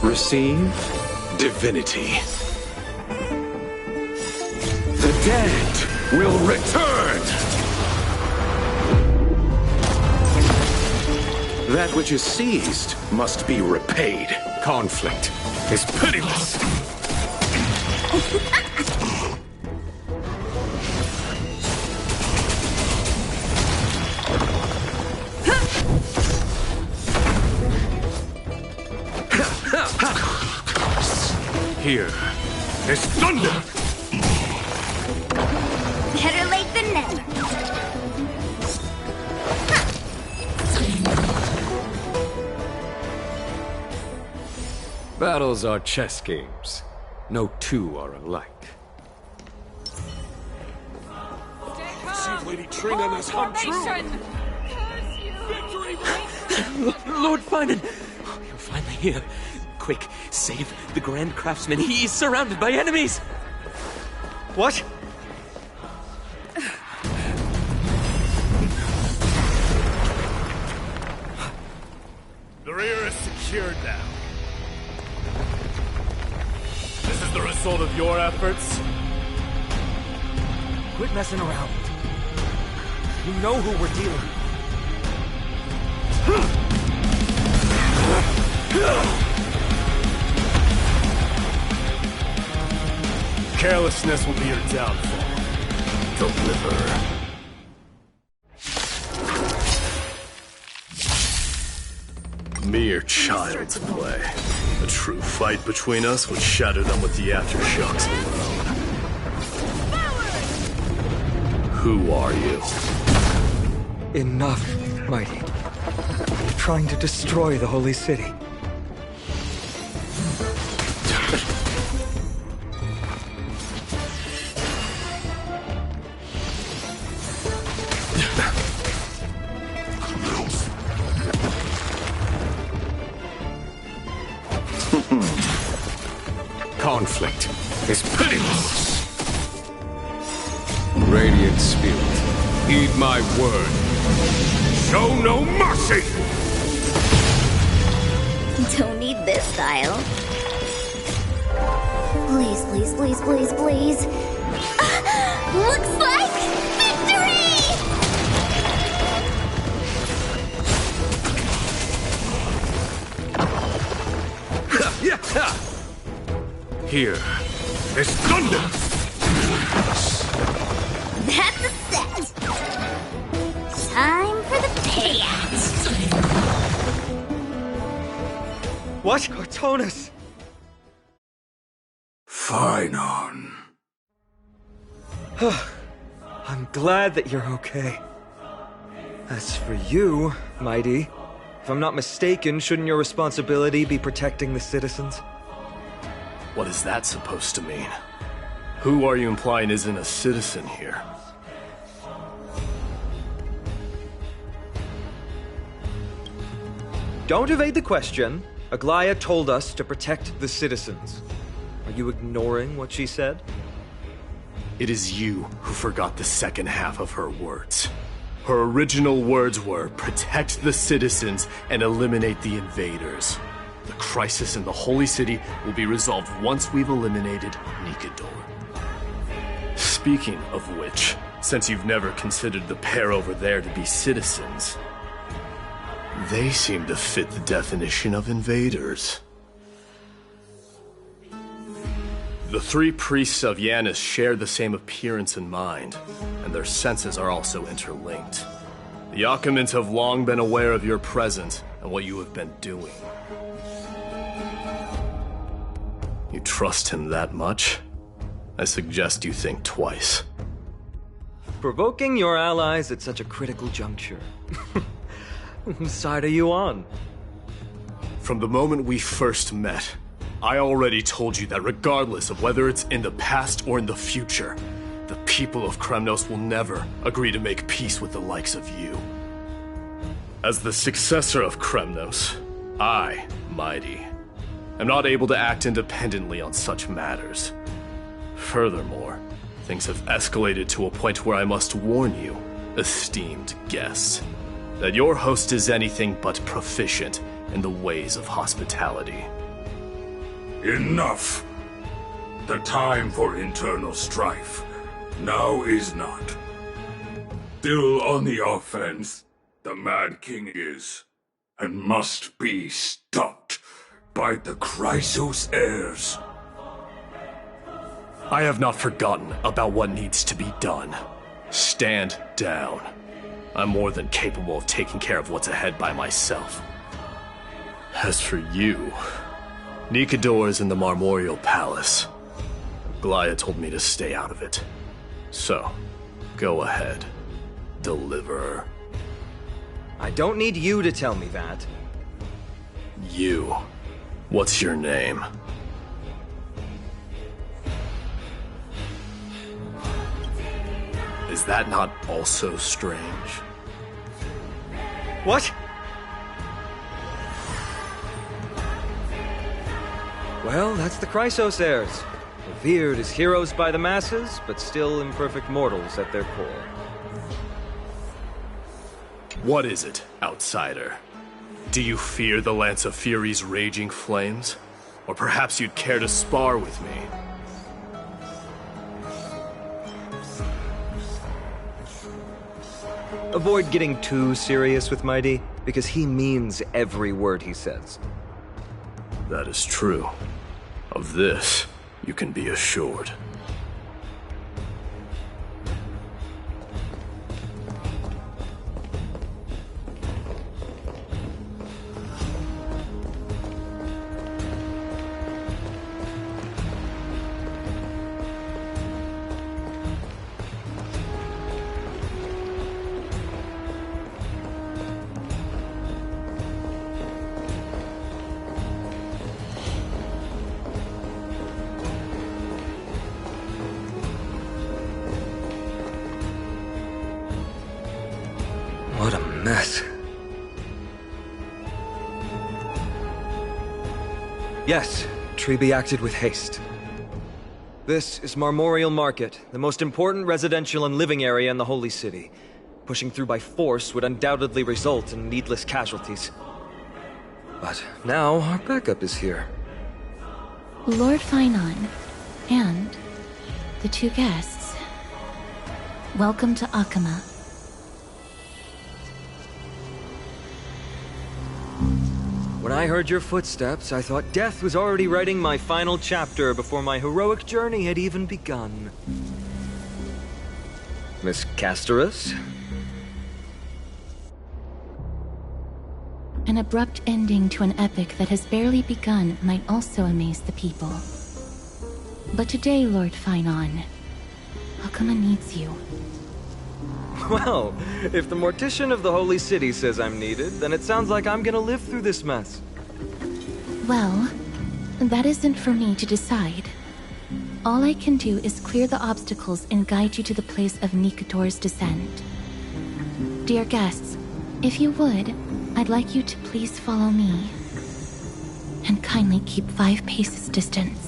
Receive divinity. The dead will return! That which is seized must be repaid. Conflict is pitiless. Here is thunder! Better late than never. Battles are chess games. No two are alike. See if Lady Trina has come true. Lord Finan! You're finally here. Quick, save the Grand Craftsman. He's surrounded by enemies! What? The rear is secured now. This is the result of your efforts? Quit messing around. You know who we're dealing with. Carelessness will be your downfall. Deliver. Mere child's play. A true fight between us would shatter them with the aftershocks alone. Who are you? Enough, Mighty. You're trying to destroy the Holy City. Conflict is pitiless. Radiant Spirit, heed my word. Show no mercy! Don't need this style. Please, please, please, please, please. Looks like victory! Here is thunder! That's a set. Time for the payout. What? Cartonus! Fine on. I'm glad that you're okay. As for you, Mighty, if I'm not mistaken, shouldn't your responsibility be protecting the citizens? What is that supposed to mean? Who are you implying isn't a citizen here? Don't evade the question. Aglaya told us to protect the citizens. Are you ignoring what she said? It is you who forgot the second half of her words. Her original words were, protect the citizens and eliminate the invaders. The crisis in the Holy City will be resolved once we've eliminated Nikador. Speaking of which, since you've never considered the pair over there to be citizens, they seem to fit the definition of invaders. The three priests of Yanis share the same appearance and mind, and their senses are also interlinked. The Achaemins have long been aware of your presence and what you have been doing. You trust him that much? I suggest you think twice. Provoking your allies at such a critical juncture. Whose side are you on? From the moment we first met, I already told you that regardless of whether it's in the past or in the future, the people of Kremnos will never agree to make peace with the likes of you. As the successor of Kremnos, I, Mighty, am not able to act independently on such matters. Furthermore, things have escalated to a point where I must warn you, esteemed guests, that your host is anything but proficient in the ways of hospitality. Enough! The time for internal strife now is not. Still on the offense, the Mad King is, and must be stopped by the Chrysos heirs. I have not forgotten about what needs to be done. Stand down. I'm more than capable of taking care of what's ahead by myself. As for you, Nikador is in the Marmorial Palace. Glaya told me to stay out of it. So, go ahead. Deliver. I don't need you to tell me that. You. What's your name? Is that not also strange? What? Well, that's the Chrysos heirs. Revered as heroes by the masses, but still imperfect mortals at their core. What is it, outsider? Do you fear the Lance of Fury's raging flames? Or perhaps you'd care to spar with me? Avoid getting too serious with Mighty. because he means every word he says. That is true. Of this, you can be assured. What a mess. Yes, Treby acted with haste. This is Marmorial Market, the most important residential and living area in the Holy City. Pushing through by force would undoubtedly result in needless casualties. But now our backup is here. Lord Finon, and the two guests. Welcome to Akama. When I heard your footsteps, I thought death was already writing my final chapter before my heroic journey had even begun. Miss Castorus? An abrupt ending to an epic that has barely begun might also amaze the people. But today, Lord Finon, Akama needs you. Well, if the Mortician of the Holy City says I'm needed, then it sounds like I'm gonna live through this mess. Well, that isn't for me to decide. All I can do is clear the obstacles and guide you to the place of Nikador's descent. Dear guests, if you would, I'd like you to please follow me. And kindly keep 5 paces distance.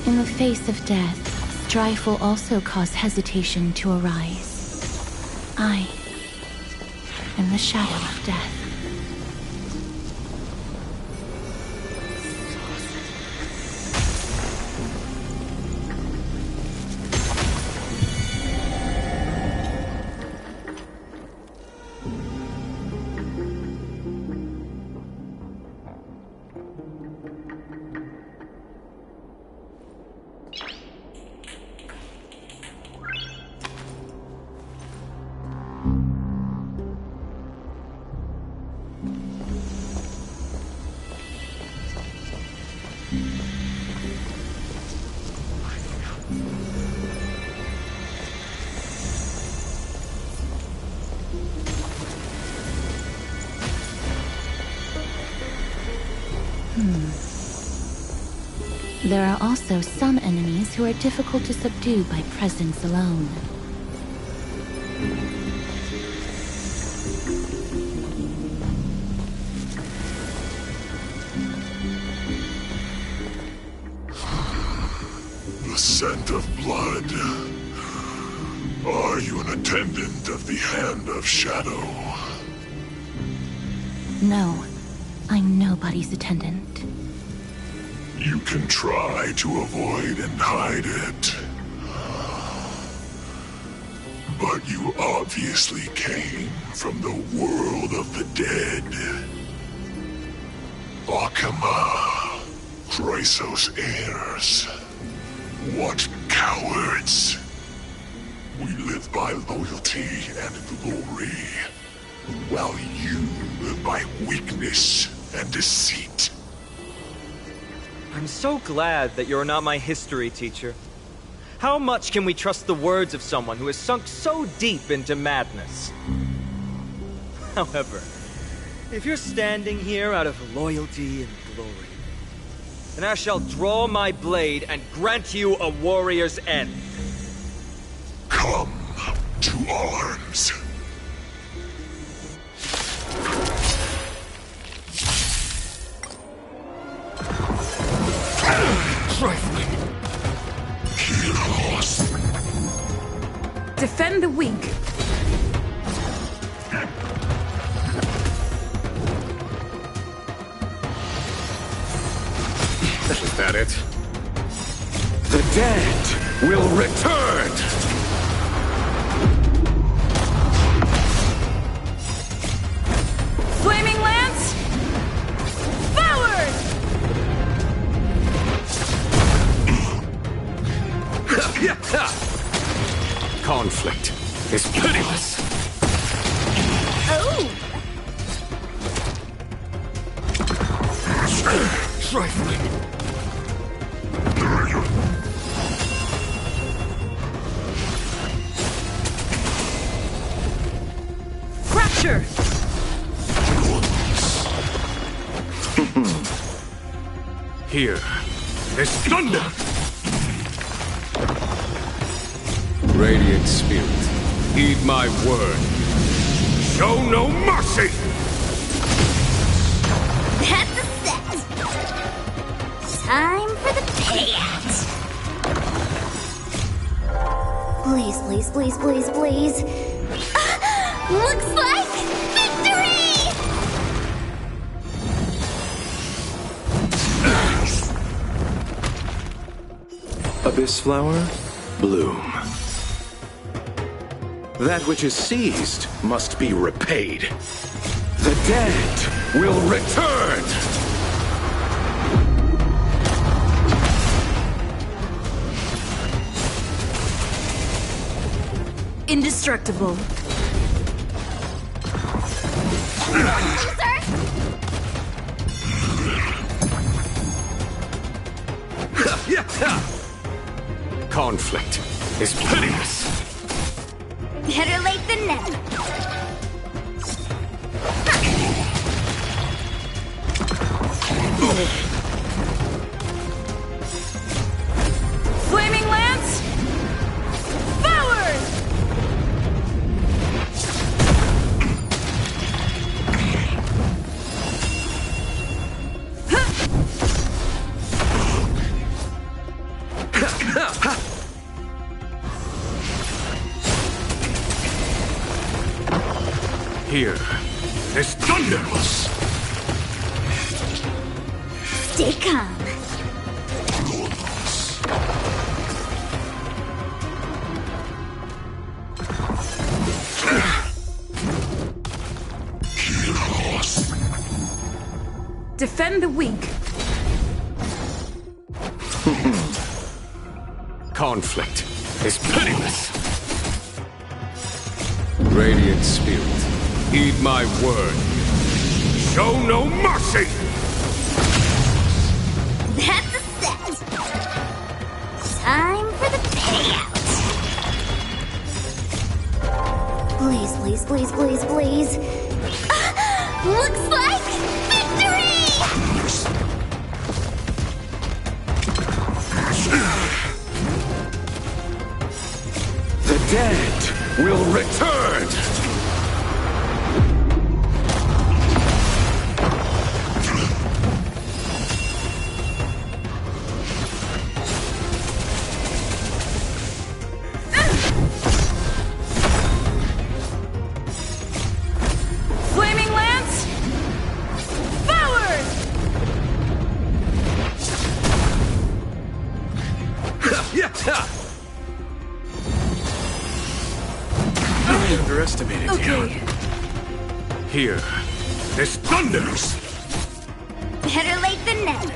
In the face of death, strife will also cause hesitation to arise. I am the shadow of death. There are also some enemies who are difficult to subdue by presence alone. The scent of blood. Are you an attendant of the Hand of Shadow? No, I'm nobody's attendant. You can try to avoid and hide it. But you obviously came from the world of the dead. Akama, Chrysos heirs. What cowards! We live by loyalty and glory, while you live by weakness and deceit. I'm so glad that you're not my history teacher. How much can we trust the words of someone who has sunk so deep into madness? However, if you're standing here out of loyalty and glory, then I shall draw my blade and grant you a warrior's end. Come to arms. Trifling. Heroes. Defend the weak. Is that it? The dead will return! is pitiless. Oh! Trifling. Fracture! Here is thunder! Radiant Spirit, heed my word. Show no mercy! That's a set! Time for the payout! Please, please, please, please, please. Looks like victory! Abyss flower, bloom. That which is seized must be repaid. The dead will return! Indestructible. Conflict is pitiless. Better late than never. Flaming Lance! Forward! Here is thunder! Stay calm. Defend the weak. Conflict is pitiless. Radiant Spirit, heed my word. Show no mercy! That's a set. Time for the payout. Please, please, please, please, please. Looks like victory! The dead will return! Flaming Lance! Forward! I underestimated you. Here is thunder! Better late than never.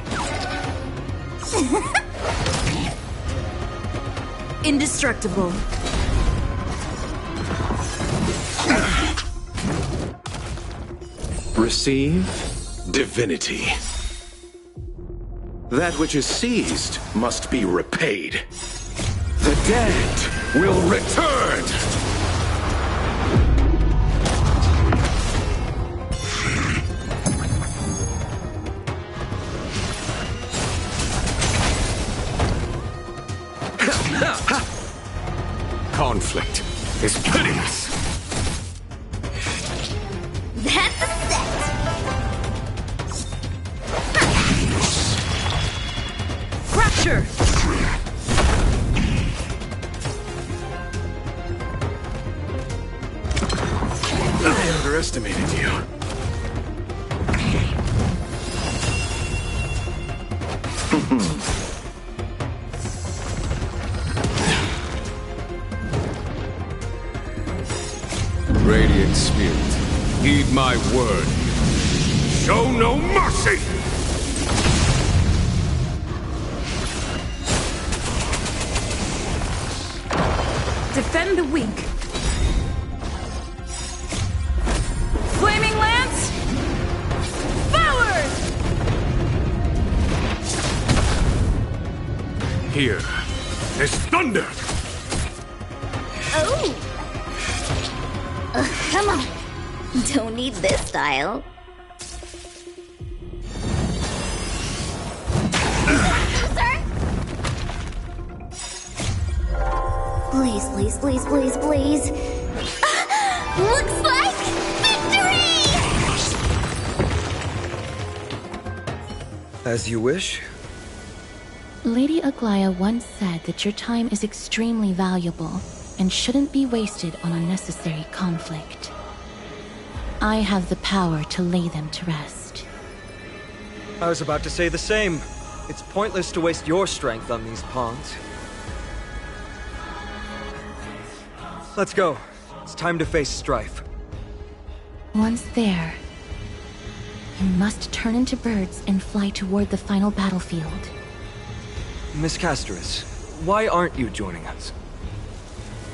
Indestructible. Receive divinity. That which is seized must be repaid. The dead will return! Conflict is pitiless. That's a set. Fracture! I underestimated you. Radiant Spirit, heed my word. Show no mercy! Defend the weak. here. There's thunder! Oh! Come on. Don't need this style. Please, please, please, please, please. Looks like victory! As you wish. Lady Aglaya once said that your time is extremely valuable and shouldn't be wasted on unnecessary conflict. I have the power to lay them to rest. I was about to say the same. It's pointless to waste your strength on these pawns. Let's go. It's time to face strife. Once there, you must turn into birds and fly toward the final battlefield. Miss Castoris, why aren't you joining us?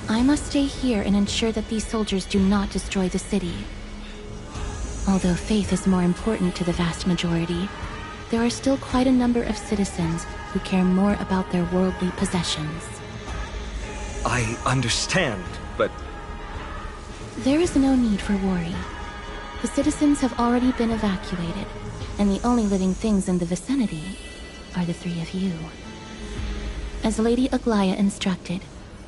I must stay here and ensure that these soldiers do not destroy the city. Although faith is more important to the vast majority, there are still quite a number of citizens who care more about their worldly possessions. I understand, but... There is no need for worry. The citizens have already been evacuated, and the only living things in the vicinity are the three of you. As Lady Aglaya instructed,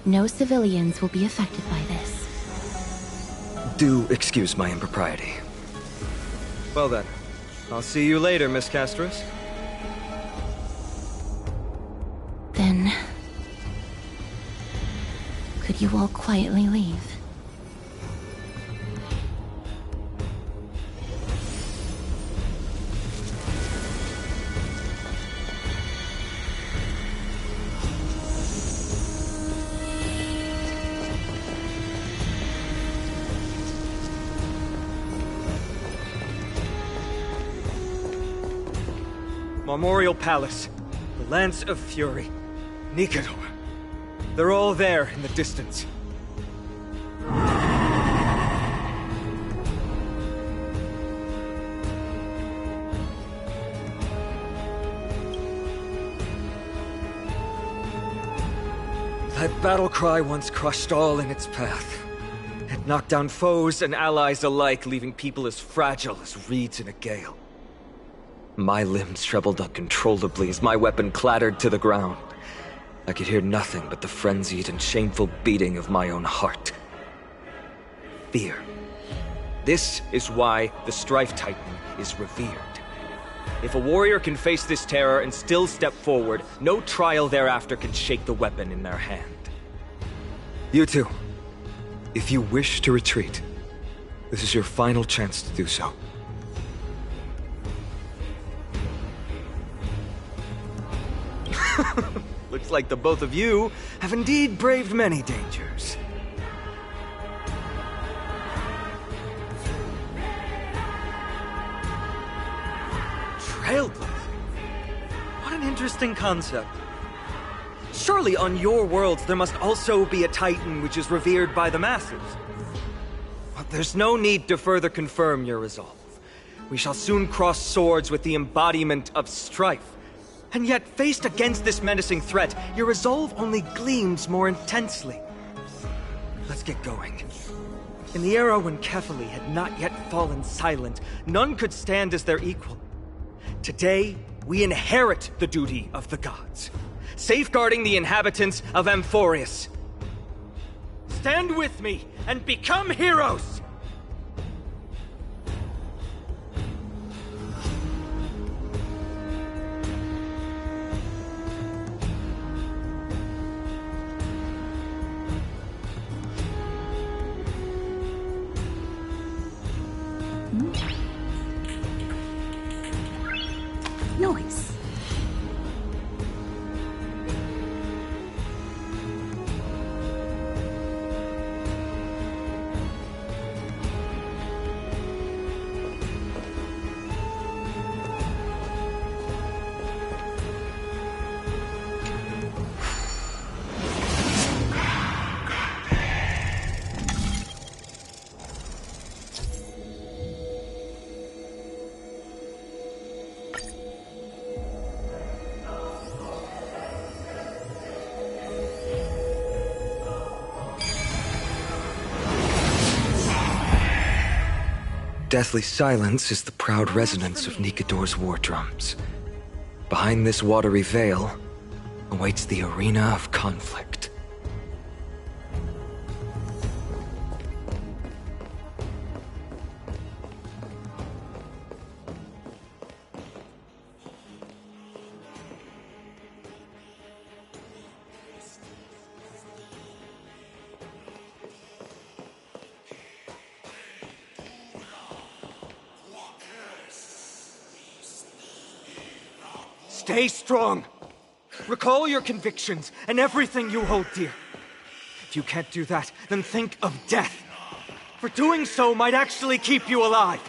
no civilians will be affected by this. Do excuse my impropriety. Well then, I'll see you later, Miss Castoris. Then... could you all quietly leave? Memorial Palace, the Lance of Fury, Nicanor. They're all there in the distance. That battle cry once crushed all in its path. It knocked down foes and allies alike, leaving people as fragile as reeds in a gale. My limbs trembled uncontrollably as my weapon clattered to the ground. I could hear nothing but the frenzied and shameful beating of my own heart. Fear. This is why the Strife Titan is revered. If a warrior can face this terror and still step forward, no trial thereafter can shake the weapon in their hand. You two, if you wish to retreat, this is your final chance to do so. Looks like the both of you have indeed braved many dangers. Trailblazing? What an interesting concept. Surely on your worlds there must also be a Titan which is revered by the masses. But there's no need to further confirm your resolve. We shall soon cross swords with the embodiment of strife. And yet, faced against this menacing threat, your resolve only gleams more intensely. Let's get going. In the era when Kefali had not yet fallen silent, none could stand as their equal. Today, we inherit the duty of the gods, safeguarding the inhabitants of Amphorius. Stand with me and become heroes! Nice. deathly silence is the proud resonance of Nikador's war drums. Behind this watery veil awaits the arena of conflict. Stay strong! Recall your convictions and everything you hold dear. If you can't do that, then think of death. For doing so might actually keep you alive.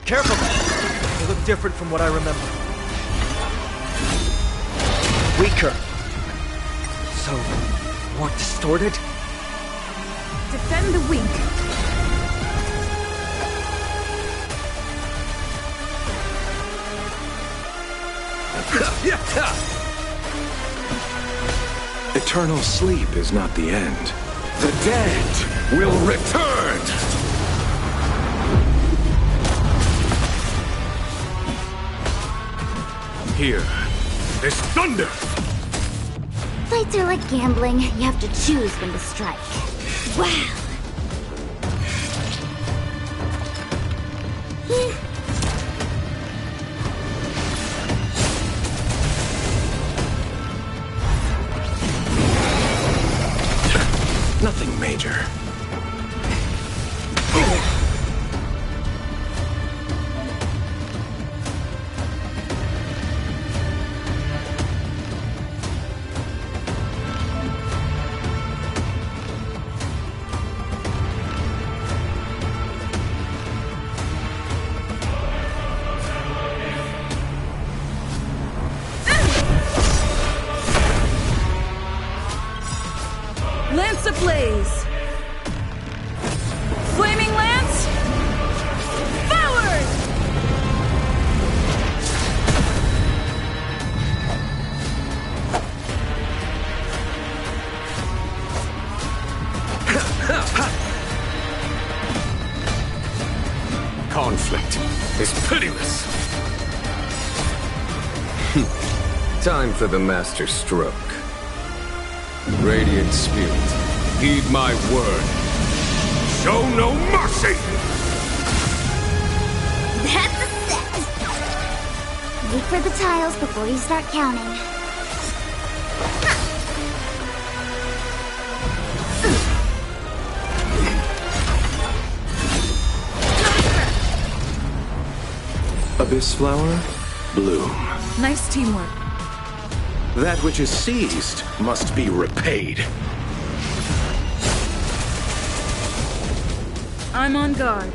Careful! They look different from what I remember. Weaker. So, more distorted? Defend the weak. Eternal sleep is not the end. The dead will return! Here, this thunder! Fights are like gambling. You have to choose when to strike. Wow. Nothing major. Lance ablaze! Flaming lance! Forward! Conflict is pitiless. Time for the master stroke. Radiant Spirit, heed my word. Show no mercy! That's a set. Wait for the tiles before you start counting. Abyss flower, bloom. Nice teamwork. That which is seized must be repaid. I'm on guard.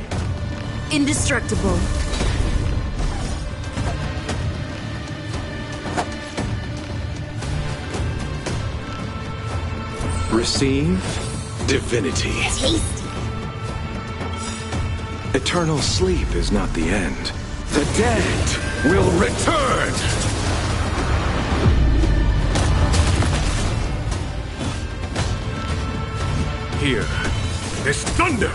Indestructible. Receive divinity. Tasty. Eternal sleep is not the end. The dead will return! Here, this thunder!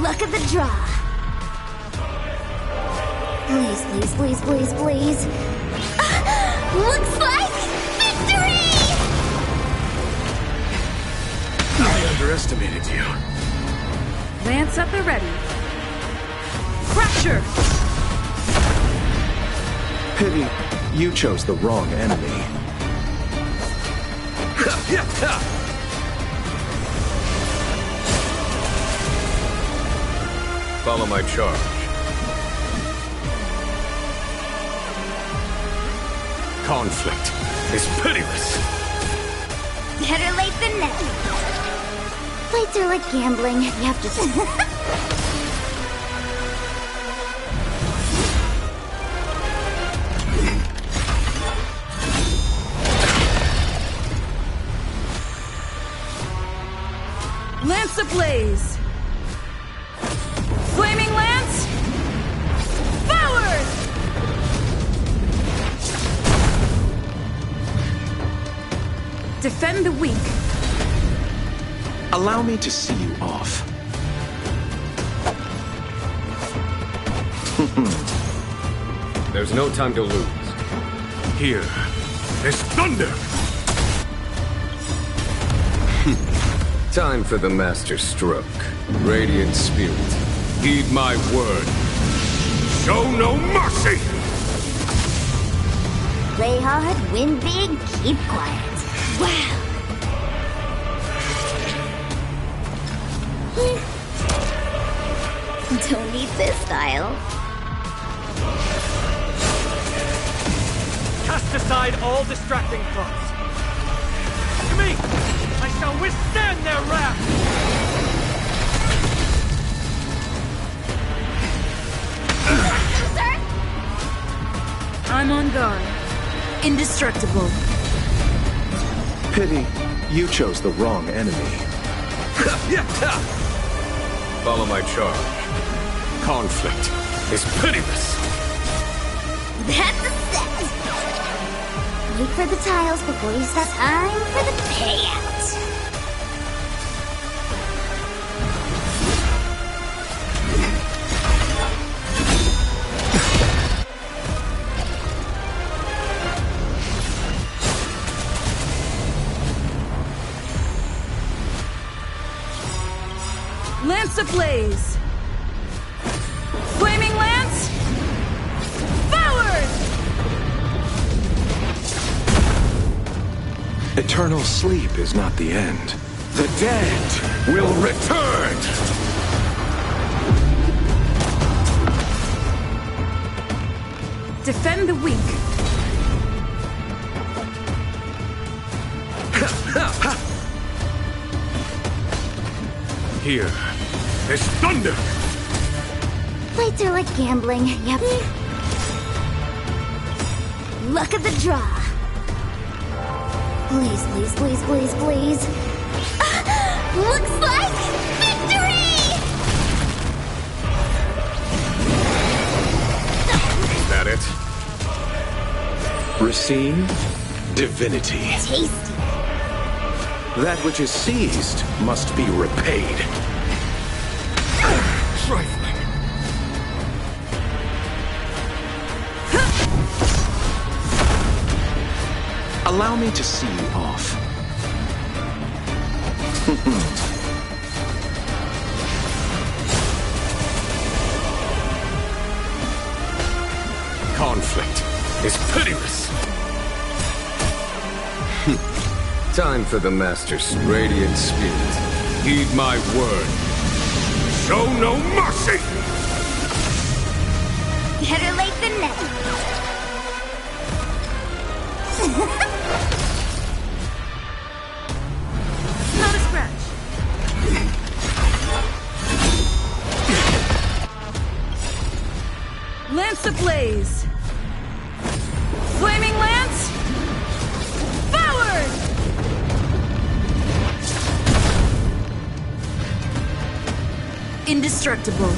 Look at the draw. Please, please, please, please, please. Looks like victory! I underestimated you. Lance at the ready. Fracture! Pity you chose the wrong enemy. Follow my charge. Conflict is pitiless. Better late than never. Fights are like gambling. You have to... Lance ablaze! Flaming lance! Forward! Defend the weak. Allow me to see you off. There's no time to lose. Here is thunder! Time for the master stroke. Radiant spirit, heed my word. Show no mercy! Play hard, win big, keep quiet. Wow. Don't need this style. Cast aside all distracting thoughts. To me, I shall withstand their wrath! I'm on guard. Indestructible. Pity you chose the wrong enemy. Follow my charge. Conflict is pitiless. That's a set. Wait for the tiles before you start. Time for the payout. Lance ablaze! Flaming lance! Forward! Eternal sleep is not the end. The dead will return! Defend the weak. Here is thunder! Fights are like gambling. Yep. Luck of the draw. Please, please, please, please, please. Looks like victory! Is that it? Receive divinity. Tasty. That which is seized must be repaid. Trifling. Allow me to see you off. Conflict is pitiless. Time for the master's radiant spirit. Heed my word. Show no mercy! Better late than never. Not a scratch. Lance ablaze! Flaming lance! Forward! Indestructible.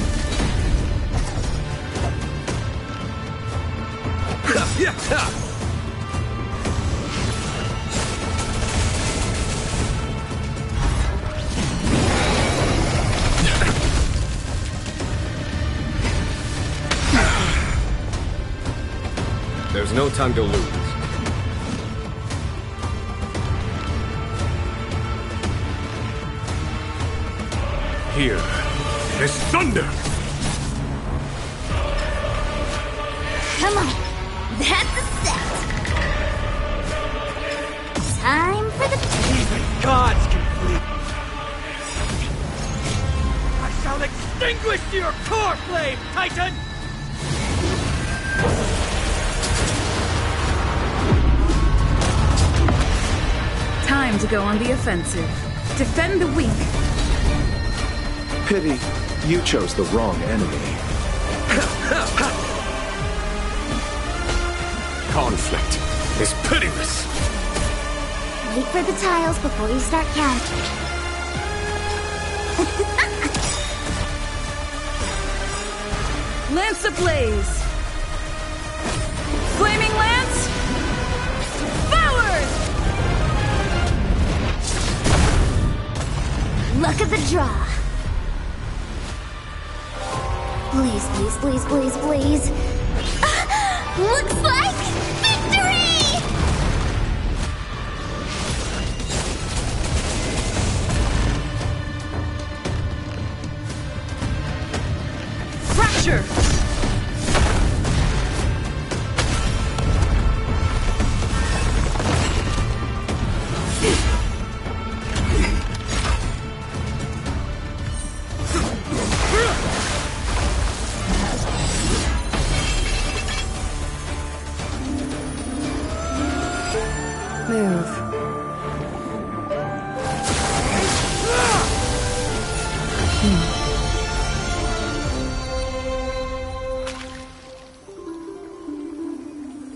There's no time to lose. Here is thunder! Come on. That's a set. Time for the... Even gods can flee. I shall extinguish your core flame, Titan! Time to go on the offensive. Defend the weak. Pity, you chose the wrong enemy. Conflict is pitiless. Wait for the tiles before you start counting. Lance ablaze! Flaming lance! Forward! Luck of the draw. Please, please, please, please, please. Looks like victory! Fracture! Move.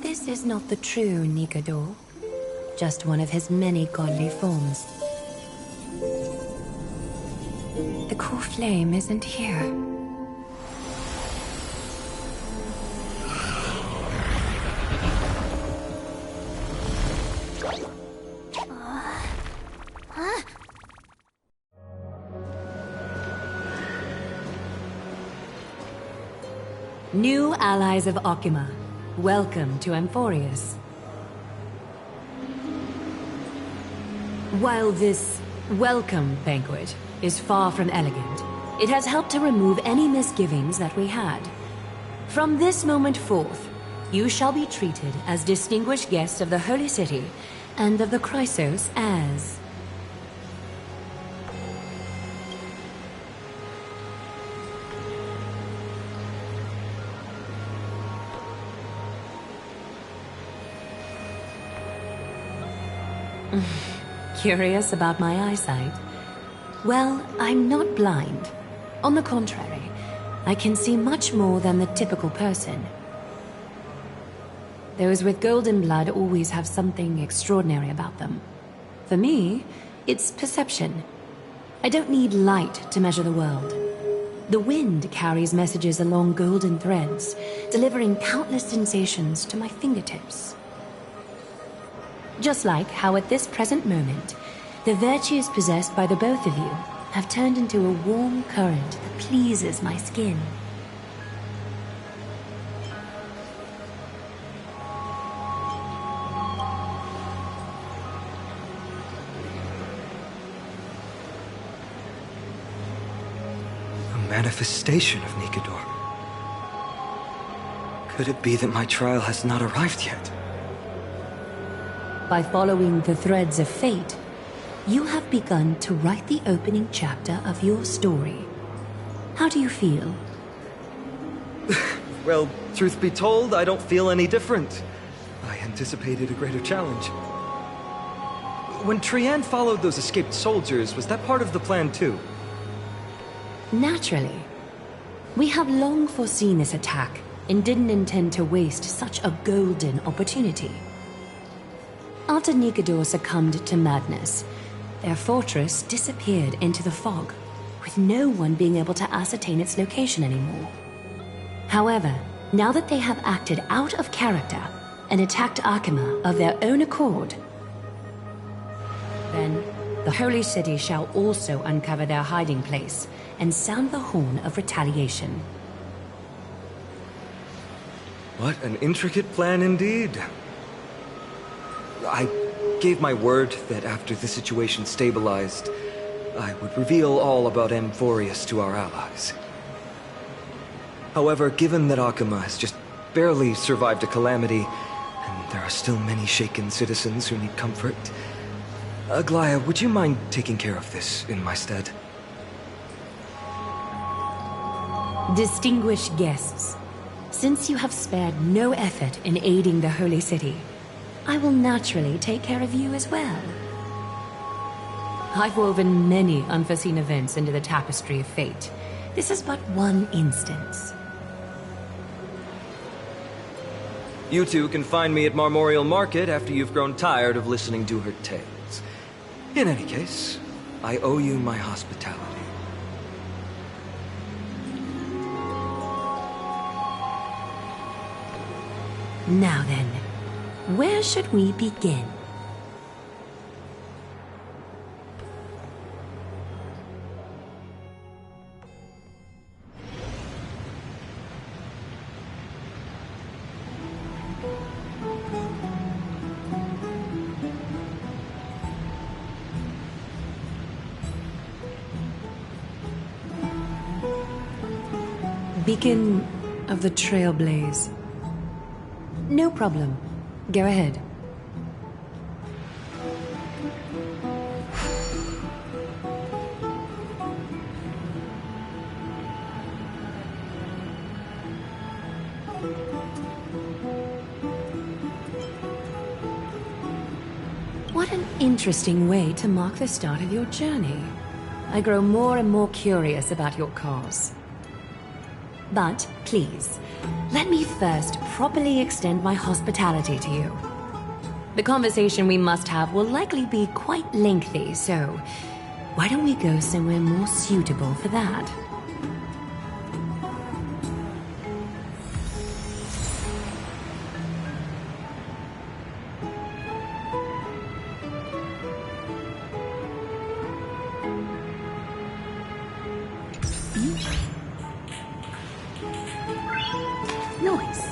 This is not the true Nikador, just one of his many godly forms. The core flame isn't here. New allies of Okima, welcome to Amphorius. While this welcome banquet is far from elegant, it has helped to remove any misgivings that we had. From this moment forth, you shall be treated as distinguished guests of the Holy City and of the Chrysos as... Curious about my eyesight? Well, I'm not blind. On the contrary, I can see much more than the typical person. Those with golden blood always have something extraordinary about them. For me, it's perception. I don't need light to measure the world. The wind carries messages along golden threads, delivering countless sensations to my fingertips. Just like how at this present moment, the virtues possessed by the both of you have turned into a warm current that pleases my skin. A manifestation of Nikador. Could it be that my trial has not arrived yet? By following the threads of fate, you have begun to write the opening chapter of your story. How do you feel? Well, truth be told, I don't feel any different. I anticipated a greater challenge. When Trian followed those escaped soldiers, was that part of the plan too? Naturally. We have long foreseen this attack and didn't intend to waste such a golden opportunity. After Nikador succumbed to madness, their fortress disappeared into the fog, with no one being able to ascertain its location anymore. However, now that they have acted out of character and attacked Akima of their own accord, then the Holy City shall also uncover their hiding place and sound the horn of retaliation. What an intricate plan indeed. I gave my word that after the situation stabilized, I would reveal all about Amphorius to our allies. However, given that Akima has just barely survived a calamity, and there are still many shaken citizens who need comfort. Aglaya, would you mind taking care of this in my stead? Distinguished guests, since you have spared no effort in aiding the Holy City, I will naturally take care of you as well. I've woven many unforeseen events into the tapestry of fate. This is but one instance. You two can find me at Marmorial Market after you've grown tired of listening to her tales. In any case, I owe you my hospitality. Now then, where should we begin? Beacon of the Trailblaze. No problem. Go ahead. What an interesting way to mark the start of your journey. I grow more and more curious about your cause. But, please, let me first properly extend my hospitality to you. The conversation we must have will likely be quite lengthy, so why don't we go somewhere more suitable for that? Nice.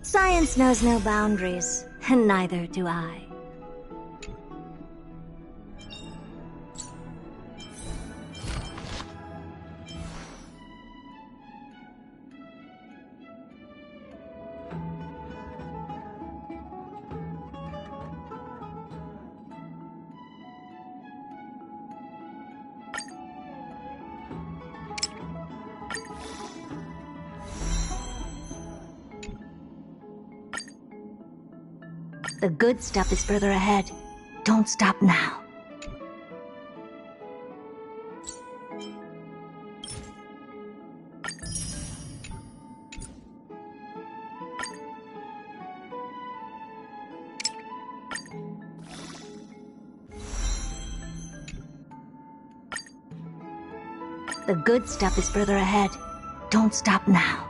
Science knows no boundaries, and neither do I. The good stuff is further ahead. Don't stop now. The good stuff is further ahead. Don't stop now.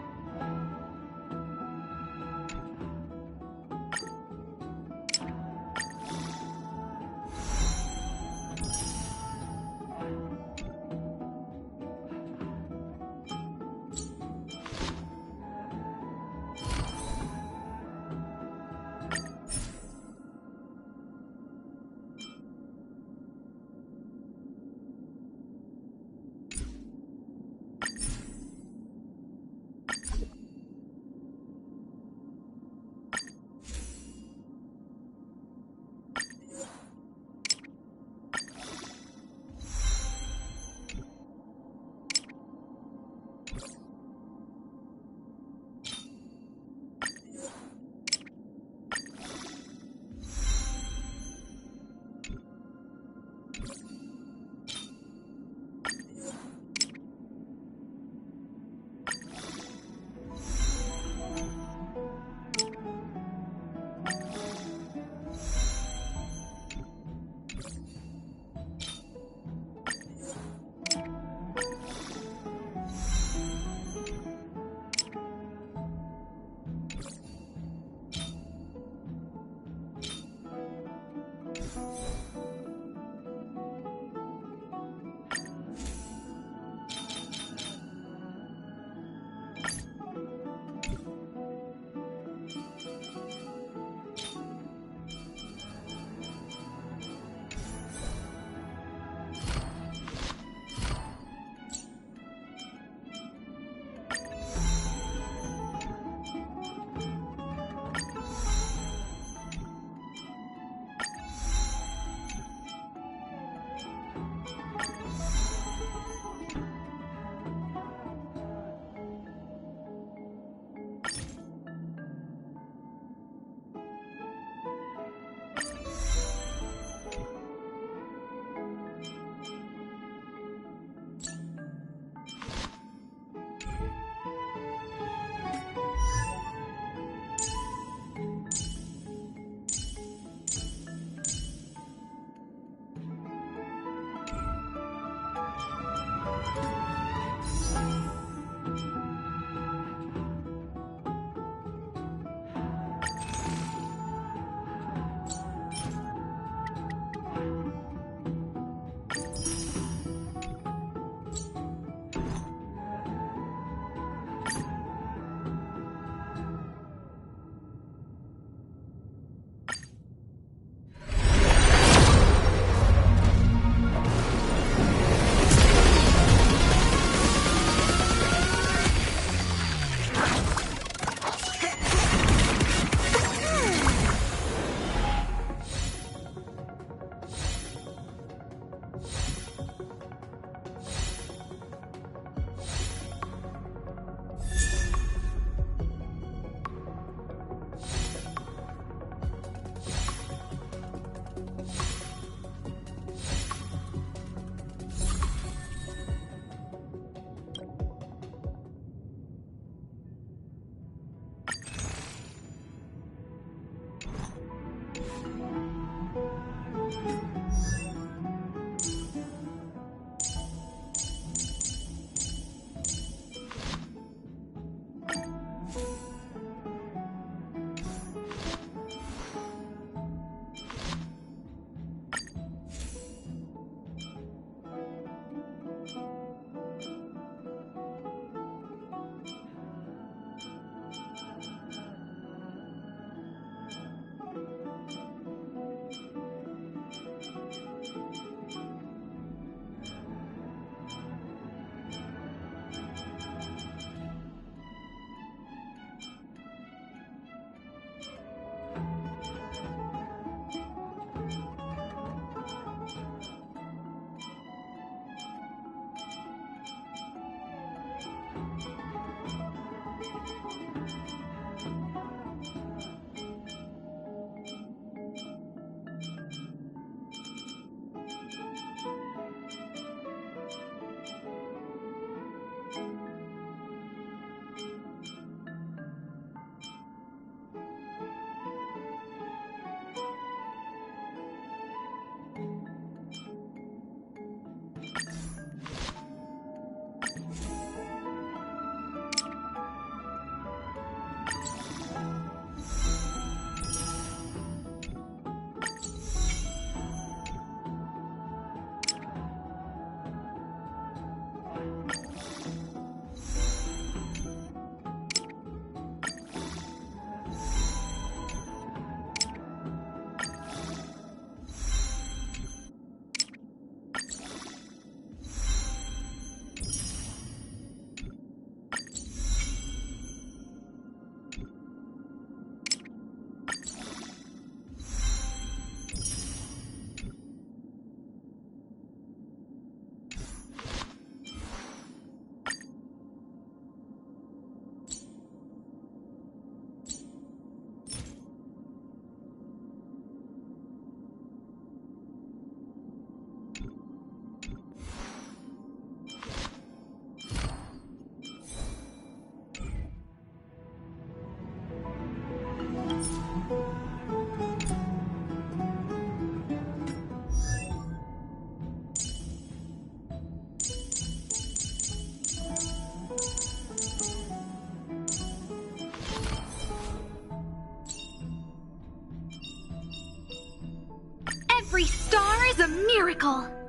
Every star is a miracle.